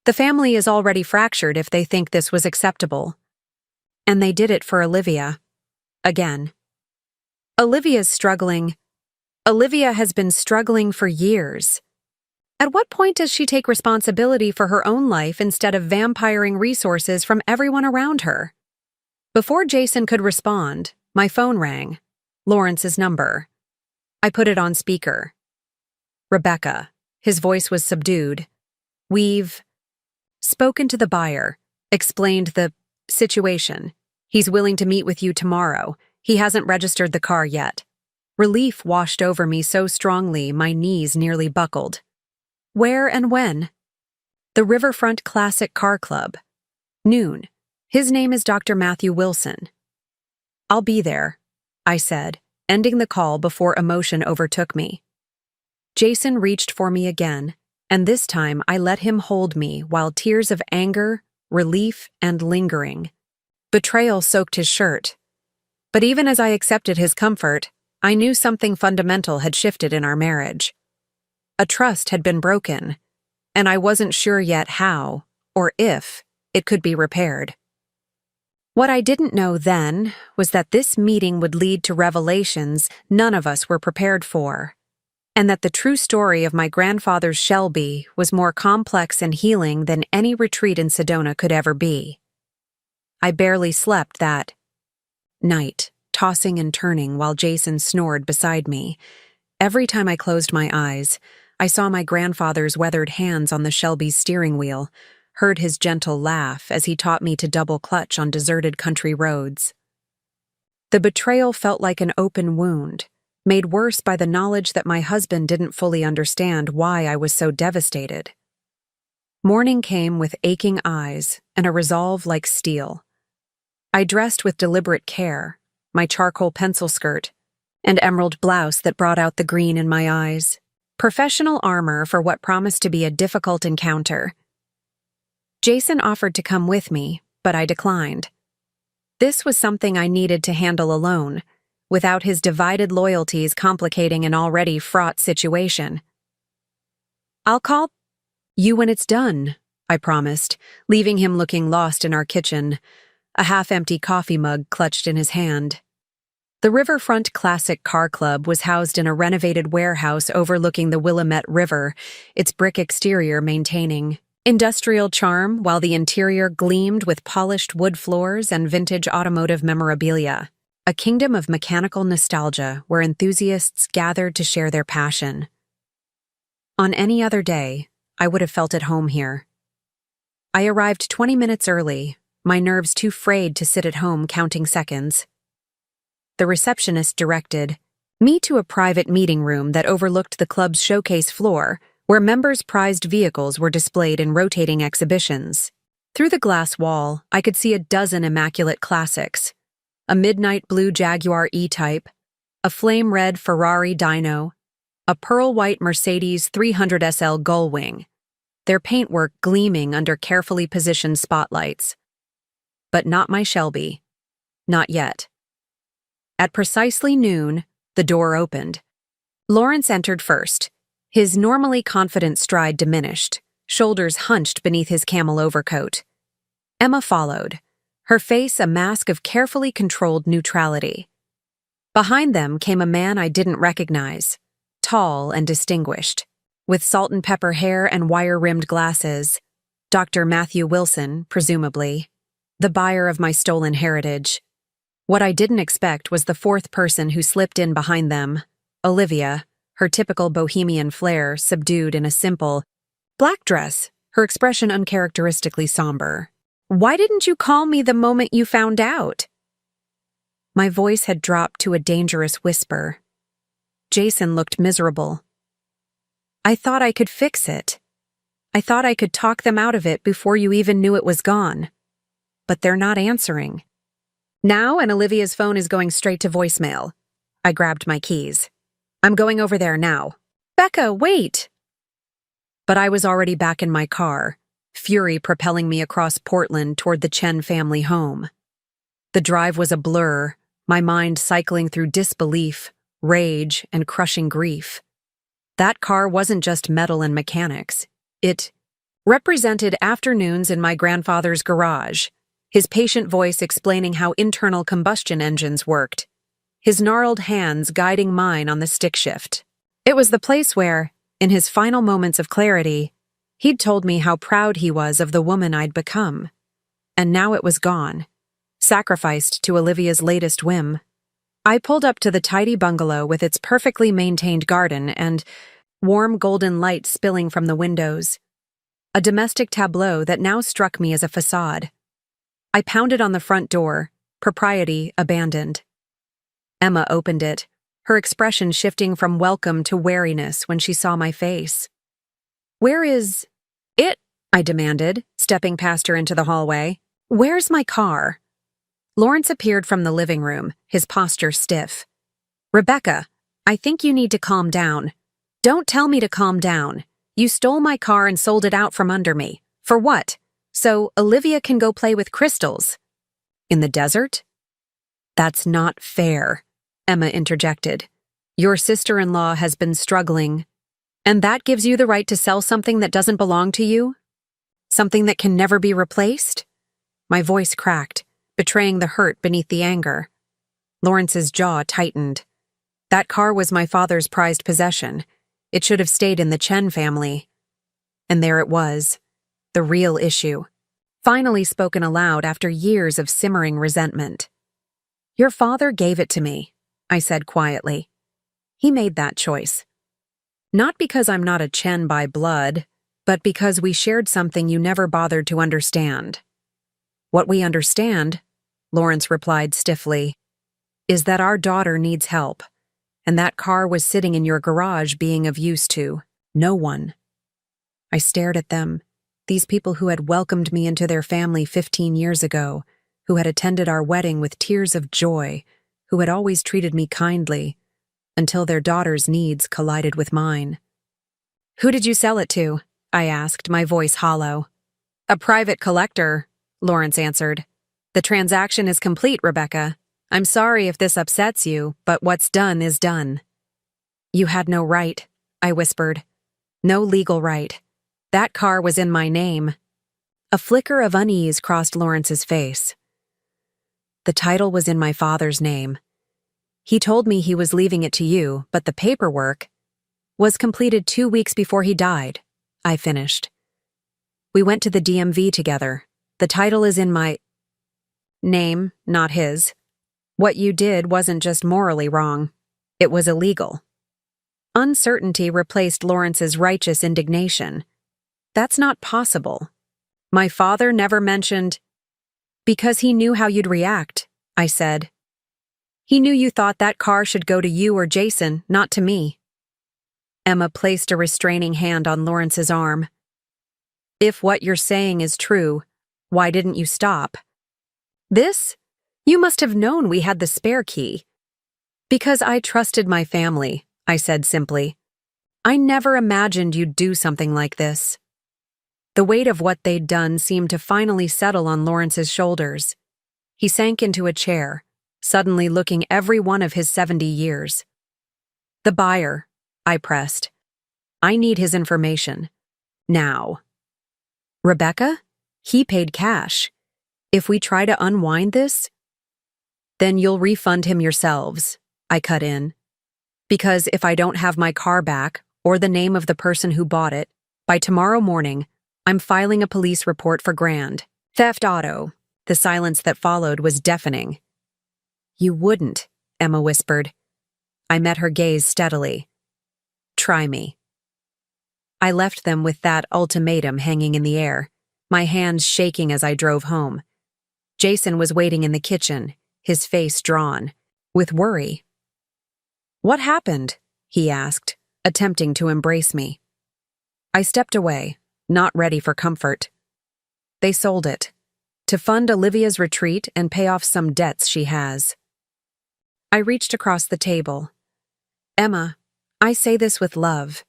The family is already fractured if they think this was acceptable. And they did it for Olivia. Again. Olivia's struggling. Olivia has been struggling for years. At what point does she take responsibility for her own life instead of vampiring resources from everyone around her? Before Jason could respond, my phone rang. Lawrence's number. I put it on speaker. Rebecca. His voice was subdued. We've spoken to the buyer, explained the situation. He's willing to meet with you tomorrow. He hasn't registered the car yet. Relief washed over me so strongly my knees nearly buckled. Where and when? The Riverfront Classic Car Club. Noon. His name is Dr. Matthew Wilson. I'll be there, I said, ending the call before emotion overtook me. Jason reached for me again, and this time I let him hold me while tears of anger, relief, and lingering. Betrayal soaked his shirt. But even as I accepted his comfort, I knew something fundamental had shifted in our marriage. A trust had been broken, and I wasn't sure yet how, or if, it could be repaired. What I didn't know then was that this meeting would lead to revelations none of us were prepared for, and that the true story of my grandfather's Shelby was more complex and healing than any retreat in Sedona could ever be. I barely slept that night, tossing and turning while Jason snored beside me. Every time I closed my eyes, I saw my grandfather's weathered hands on the Shelby's steering wheel, heard his gentle laugh as he taught me to double clutch on deserted country roads. The betrayal felt like an open wound, made worse by the knowledge that my husband didn't fully understand why I was so devastated. Morning came with aching eyes and a resolve like steel. I dressed with deliberate care, my charcoal pencil skirt, and emerald blouse that brought out the green in my eyes. Professional armor for what promised to be a difficult encounter. Jason offered to come with me, but I declined. This was something I needed to handle alone, without his divided loyalties complicating an already fraught situation. "I'll call you when it's done," I promised, leaving him looking lost in our kitchen, a half-empty coffee mug clutched in his hand. The Riverfront Classic Car Club was housed in a renovated warehouse overlooking the Willamette River, its brick exterior maintaining industrial charm while the interior gleamed with polished wood floors and vintage automotive memorabilia, a kingdom of mechanical nostalgia where enthusiasts gathered to share their passion. On any other day, I would have felt at home here. I arrived 20 minutes early, my nerves too frayed to sit at home counting seconds. The receptionist directed me to a private meeting room that overlooked the club's showcase floor, where members' prized vehicles were displayed in rotating exhibitions. Through the glass wall, I could see a dozen immaculate classics: a midnight blue Jaguar E-Type, a flame-red Ferrari Dino, a pearl-white Mercedes 300 SL Gullwing, their paintwork gleaming under carefully positioned spotlights. But not my Shelby. Not yet. At precisely noon, the door opened. Lawrence entered first, his normally confident stride diminished, shoulders hunched beneath his camel overcoat. Emma followed, her face a mask of carefully controlled neutrality. Behind them came a man I didn't recognize, tall and distinguished, with salt and pepper hair and wire-rimmed glasses. Dr. Matthew Wilson, presumably, the buyer of my stolen heritage. What I didn't expect was the fourth person who slipped in behind them, Olivia, her typical bohemian flair subdued in a simple black dress, her expression uncharacteristically somber. "Why didn't you call me the moment you found out?" My voice had dropped to a dangerous whisper. Jason looked miserable. "I thought I could fix it. I thought I could talk them out of it before you even knew it was gone. But they're not answering." Now, and Olivia's phone is going straight to voicemail. I grabbed my keys. "I'm going over there now." "Becca, wait!" But I was already back in my car, fury propelling me across Portland toward the Chen family home. The drive was a blur, my mind cycling through disbelief, rage, and crushing grief. That car wasn't just metal and mechanics. It represented afternoons in my grandfather's garage, his patient voice explaining how internal combustion engines worked, his gnarled hands guiding mine on the stick shift. It was the place where, in his final moments of clarity, he'd told me how proud he was of the woman I'd become. And now it was gone, sacrificed to Olivia's latest whim. I pulled up to the tidy bungalow with its perfectly maintained garden and warm golden light spilling from the windows, a domestic tableau that now struck me as a facade. I pounded on the front door, propriety abandoned. Emma opened it, her expression shifting from welcome to wariness when she saw my face. "Where is it?" I demanded, stepping past her into the hallway. "Where's my car?" Lawrence appeared from the living room, his posture stiff. "Rebecca, I think you need to calm down." "Don't tell me to calm down. You stole my car and sold it out from under me. For what? So Olivia can go play with crystals. In the desert?" "That's not fair," Emma interjected. "Your sister-in-law has been struggling, and that gives you the right to sell something that doesn't belong to you? Something that can never be replaced?" My voice cracked, betraying the hurt beneath the anger. Lawrence's jaw tightened. That car was my father's prized possession. It should have stayed in the Chen family. And there it was, the real issue, finally spoken aloud after years of simmering resentment. "Your father gave it to me," I said quietly. "He made that choice. Not because I'm not a Chen by blood, but because we shared something you never bothered to understand." "What we understand," Lawrence replied stiffly, "is that our daughter needs help, and that car was sitting in your garage being of use to no one." I stared at them, these people who had welcomed me into their family 15 years ago, who had attended our wedding with tears of joy, who had always treated me kindly, until their daughter's needs collided with mine. "Who did you sell it to?" I asked, my voice hollow. A private collector, Lawrence answered. The transaction is complete, Rebecca. I'm sorry if this upsets you, but what's done is done. You had no right, I whispered. No legal right. That car was in my name. A flicker of unease crossed Lawrence's face. The title was in my father's name. He told me he was leaving it to you, but the paperwork was completed 2 weeks before he died, I finished. We went to the DMV together. The title is in my name, not his. What you did wasn't just morally wrong. It was illegal. Uncertainty replaced Lawrence's righteous indignation. That's not possible. My father never mentioned... Because he knew how you'd react, I said. He knew you thought that car should go to you or Jason, not to me. Emma placed a restraining hand on Lawrence's arm. If what you're saying is true, why didn't you stop? This? You must have known we had the spare key. Because I trusted my family, I said simply. I never imagined you'd do something like this. The weight of what they'd done seemed to finally settle on Lawrence's shoulders. He sank into a chair, suddenly looking every one of his 70 years. The buyer, I pressed. I need his information. Now. Rebecca? He paid cash. If we try to unwind this, then you'll refund him yourselves, I cut in. Because if I don't have my car back, or the name of the person who bought it, by tomorrow morning, I'm filing a police report for grand theft auto. The silence that followed was deafening. You wouldn't, Emma whispered. I met her gaze steadily. Try me. I left them with that ultimatum hanging in the air, my hands shaking as I drove home. Jason was waiting in the kitchen, his face drawn, with worry. What happened? He asked, attempting to embrace me. I stepped away, not ready for comfort. They sold it, to fund Olivia's retreat and pay off some debts she has. I reached across the table. Emma, I say this with love.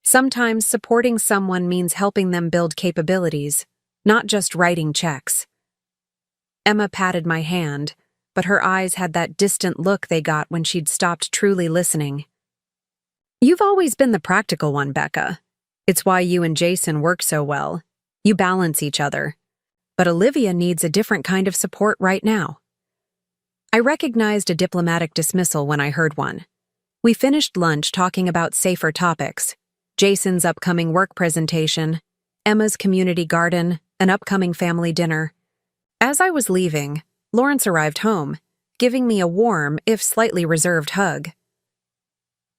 Sometimes supporting someone means helping them build capabilities, not just writing checks. Emma patted my hand, but her eyes had that distant look they got when she'd stopped truly listening. You've always been the practical one, Becca. It's why you and Jason work so well. You balance each other. But Olivia needs a different kind of support right now. I recognized a diplomatic dismissal when I heard one. We finished lunch talking about safer topics. Jason's upcoming work presentation, Emma's community garden, an upcoming family dinner. As I was leaving, Lawrence arrived home, giving me a warm, if slightly reserved hug.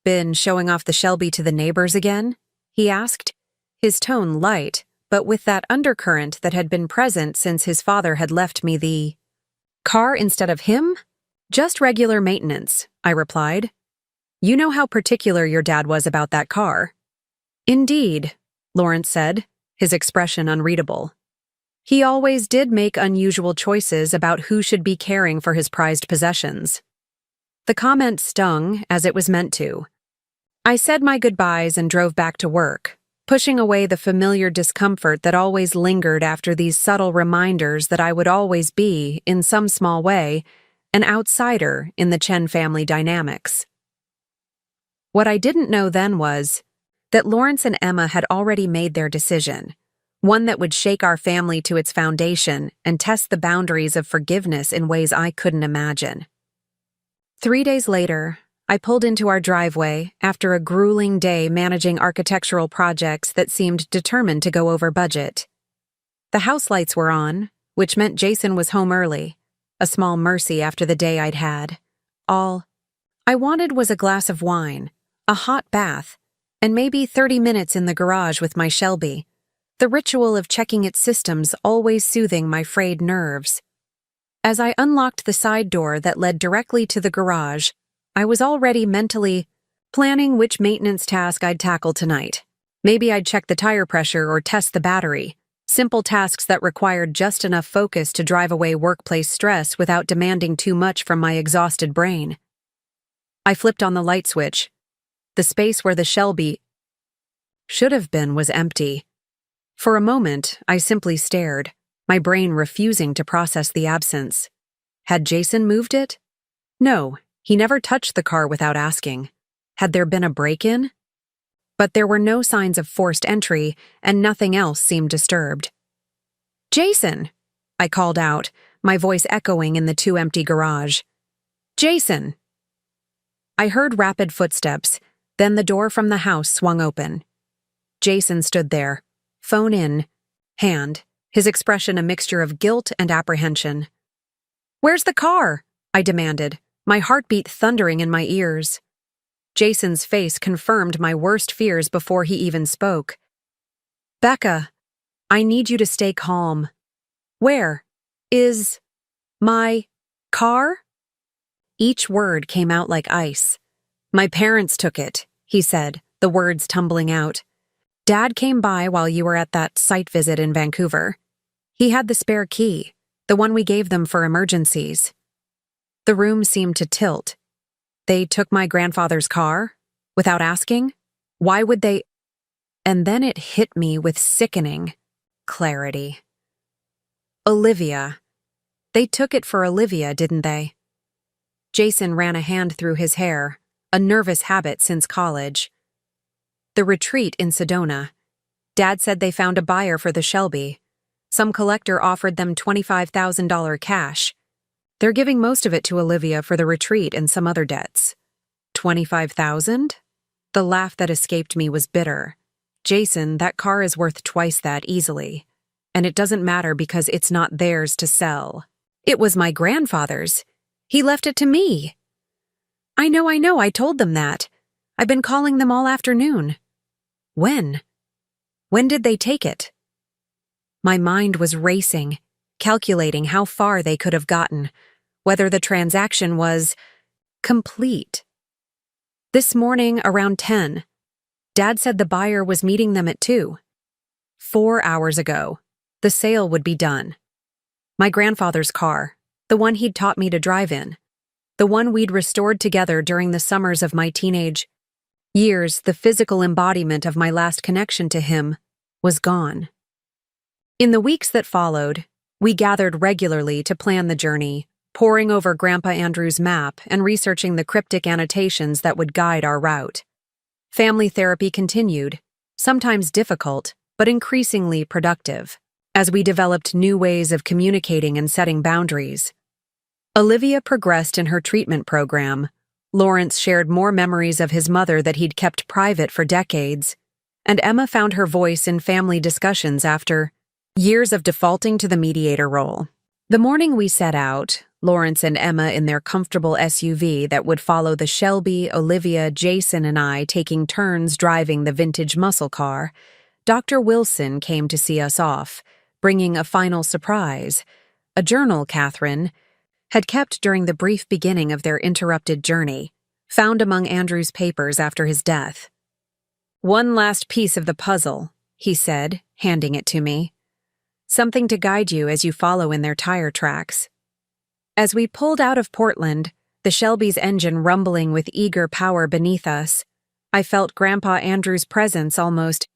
Been showing off the Shelby to the neighbors again? He asked, his tone light, but with that undercurrent that had been present since his father had left me the car instead of him? Just regular maintenance, I replied. You know how particular your dad was about that car. Indeed, Lawrence said, his expression unreadable. He always did make unusual choices about who should be caring for his prized possessions. The comment stung, as it was meant to. I said my goodbyes and drove back to work, pushing away the familiar discomfort that always lingered after these subtle reminders that I would always be, in some small way, an outsider in the Chen family dynamics. What I didn't know then was that Lawrence and Emma had already made their decision, one that would shake our family to its foundation and test the boundaries of forgiveness in ways I couldn't imagine. 3 days later, I pulled into our driveway after a grueling day managing architectural projects that seemed determined to go over budget. The house lights were on, which meant Jason was home early, a small mercy after the day I'd had. All I wanted was a glass of wine, a hot bath, and maybe 30 minutes in the garage with my Shelby, the ritual of checking its systems always soothing my frayed nerves. As I unlocked the side door that led directly to the garage, I was already mentally planning which maintenance task I'd tackle tonight. Maybe I'd check the tire pressure or test the battery, simple tasks that required just enough focus to drive away workplace stress without demanding too much from my exhausted brain. I flipped on the light switch. The space where the Shelby should have been was empty. For a moment, I simply stared, my brain refusing to process the absence. Had Jason moved it? No, he never touched the car without asking. Had there been a break-in? But there were no signs of forced entry, and nothing else seemed disturbed. "Jason!" I called out, my voice echoing in the too-empty garage. "Jason!" I heard rapid footsteps, then the door from the house swung open. Jason stood there, phone in hand, his expression a mixture of guilt and apprehension. "Where's the car?" I demanded, my heartbeat thundering in my ears. Jason's face confirmed my worst fears before he even spoke. "Becca, I need you to stay calm. Where is my car?" Each word came out like ice. "My parents took it," he said, the words tumbling out. "Dad came by while you were at that site visit in Vancouver. He had the spare key, the one we gave them for emergencies." The room seemed to tilt. They took my grandfather's car? Without asking? Why would they? And then it hit me with sickening clarity. Olivia. They took it for Olivia, didn't they? Jason ran a hand through his hair, a nervous habit since college. "The retreat in Sedona. Dad said they found a buyer for the Shelby. Some collector offered them $25,000 cash. They're giving most of it to Olivia for the retreat and some other debts." $25,000? The laugh that escaped me was bitter. "Jason, that car is worth twice that easily. And it doesn't matter because it's not theirs to sell. It was my grandfather's. He left it to me." I know, I told them that. I've been calling them all afternoon." "When? When did they take it?" My mind was racing, calculating how far they could have gotten, whether the transaction was complete. "This morning around 10. Dad said the buyer was meeting them at 2. 4 hours ago. The sale would be done. My grandfather's car, the one he'd taught me to drive in, the one we'd restored together during the summers of my teenage years, the physical embodiment of my last connection to him, was gone." In the weeks that followed, we gathered regularly to plan the journey, poring over Grandpa Andrew's map and researching the cryptic annotations that would guide our route. Family therapy continued, sometimes difficult, but increasingly productive, as we developed new ways of communicating and setting boundaries. Olivia progressed in her treatment program. Lawrence shared more memories of his mother that he'd kept private for decades, and Emma found her voice in family discussions after years of defaulting to the mediator role. The morning we set out, Lawrence and Emma in their comfortable SUV that would follow the Shelby, Olivia, Jason, and I taking turns driving the vintage muscle car, Dr. Wilson came to see us off, bringing a final surprise, a journal Catherine had kept during the brief beginning of their interrupted journey, found among Andrew's papers after his death. "One last piece of the puzzle," he said, handing it to me. "Something to guide you as you follow in their tire tracks." As we pulled out of Portland, the Shelby's engine rumbling with eager power beneath us, I felt Grandpa Andrew's presence almost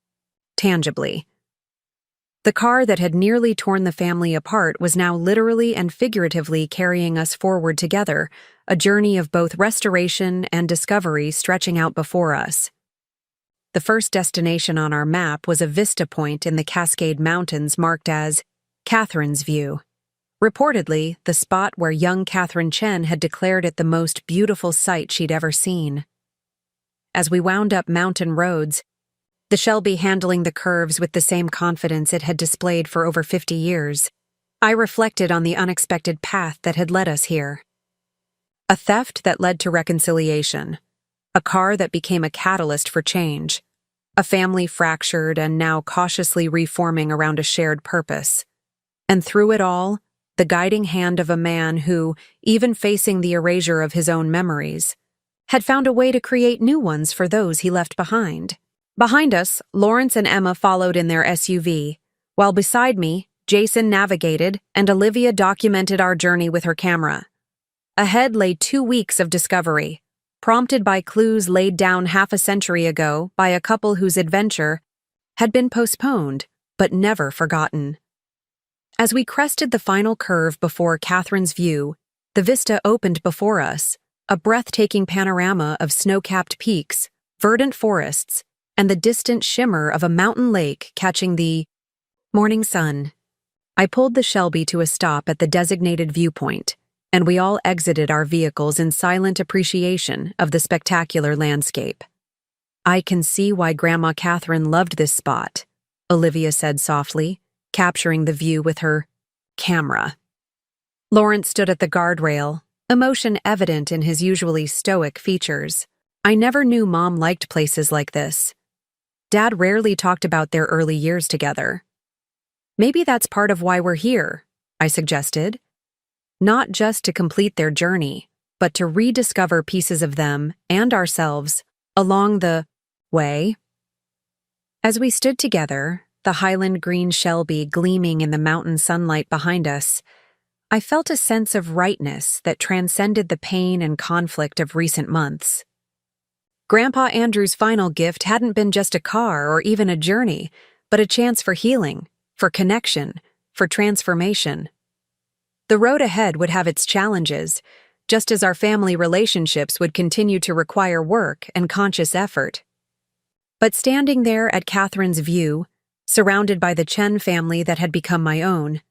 tangibly. The car that had nearly torn the family apart was now literally and figuratively carrying us forward together, a journey of both restoration and discovery stretching out before us. The first destination on our map was a vista point in the Cascade Mountains marked as Catherine's View. Reportedly, the spot where young Catherine Chen had declared it the most beautiful sight she'd ever seen. As we wound up mountain roads, the Shelby handling the curves with the same confidence it had displayed for over 50 years, I reflected on the unexpected path that had led us here. A theft that led to reconciliation, a car that became a catalyst for change, a family fractured and now cautiously reforming around a shared purpose. And through it all, the guiding hand of a man who, even facing the erasure of his own memories, had found a way to create new ones for those he left behind. Behind us, Lawrence and Emma followed in their SUV, while beside me, Jason navigated and Olivia documented our journey with her camera. Ahead lay 2 weeks of discovery, prompted by clues laid down half a century ago by a couple whose adventure had been postponed but never forgotten. As we crested the final curve before Catherine's View, the vista opened before us, a breathtaking panorama of snow-capped peaks, verdant forests, and the distant shimmer of a mountain lake catching the morning sun. I pulled the Shelby to a stop at the designated viewpoint, and we all exited our vehicles in silent appreciation of the spectacular landscape. "I can see why Grandma Catherine loved this spot," Olivia said softly, capturing the view with her camera. Lawrence stood at the guardrail, emotion evident in his usually stoic features. I never knew Mom liked places like this. Dad rarely talked about their early years together. "Maybe that's part of why we're here," I suggested. "Not just to complete their journey, but to rediscover pieces of them and ourselves along the way." As we stood together, the Highland green Shelby gleaming in the mountain sunlight behind us, I felt a sense of rightness that transcended the pain and conflict of recent months. Grandpa Andrew's final gift hadn't been just a car or even a journey, but a chance for healing, for connection, for transformation. The road ahead would have its challenges, just as our family relationships would continue to require work and conscious effort. But standing there at Catherine's View, surrounded by the Chen family that had become my own,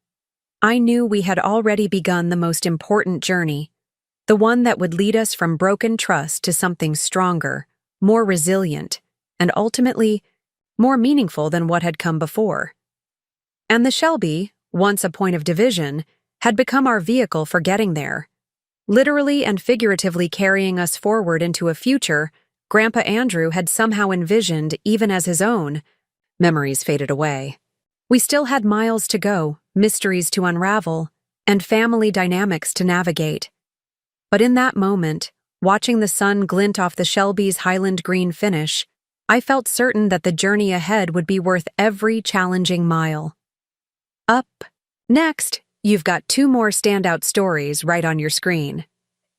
I knew we had already begun the most important journey, the one that would lead us from broken trust to something stronger, more resilient, and ultimately more meaningful than what had come before. And the Shelby, once a point of division, had become our vehicle for getting there, literally and figuratively carrying us forward into a future Grandpa Andrew had somehow envisioned even as his own. Memories faded away. We still had miles to go, mysteries to unravel, and family dynamics to navigate. But in that moment, watching the sun glint off the Shelby's Highland green finish, I felt certain that the journey ahead would be worth every challenging mile. Up next, you've got 2 more standout stories right on your screen.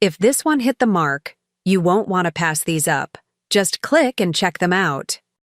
If this one hit the mark, you won't want to pass these up. Just click and check them out.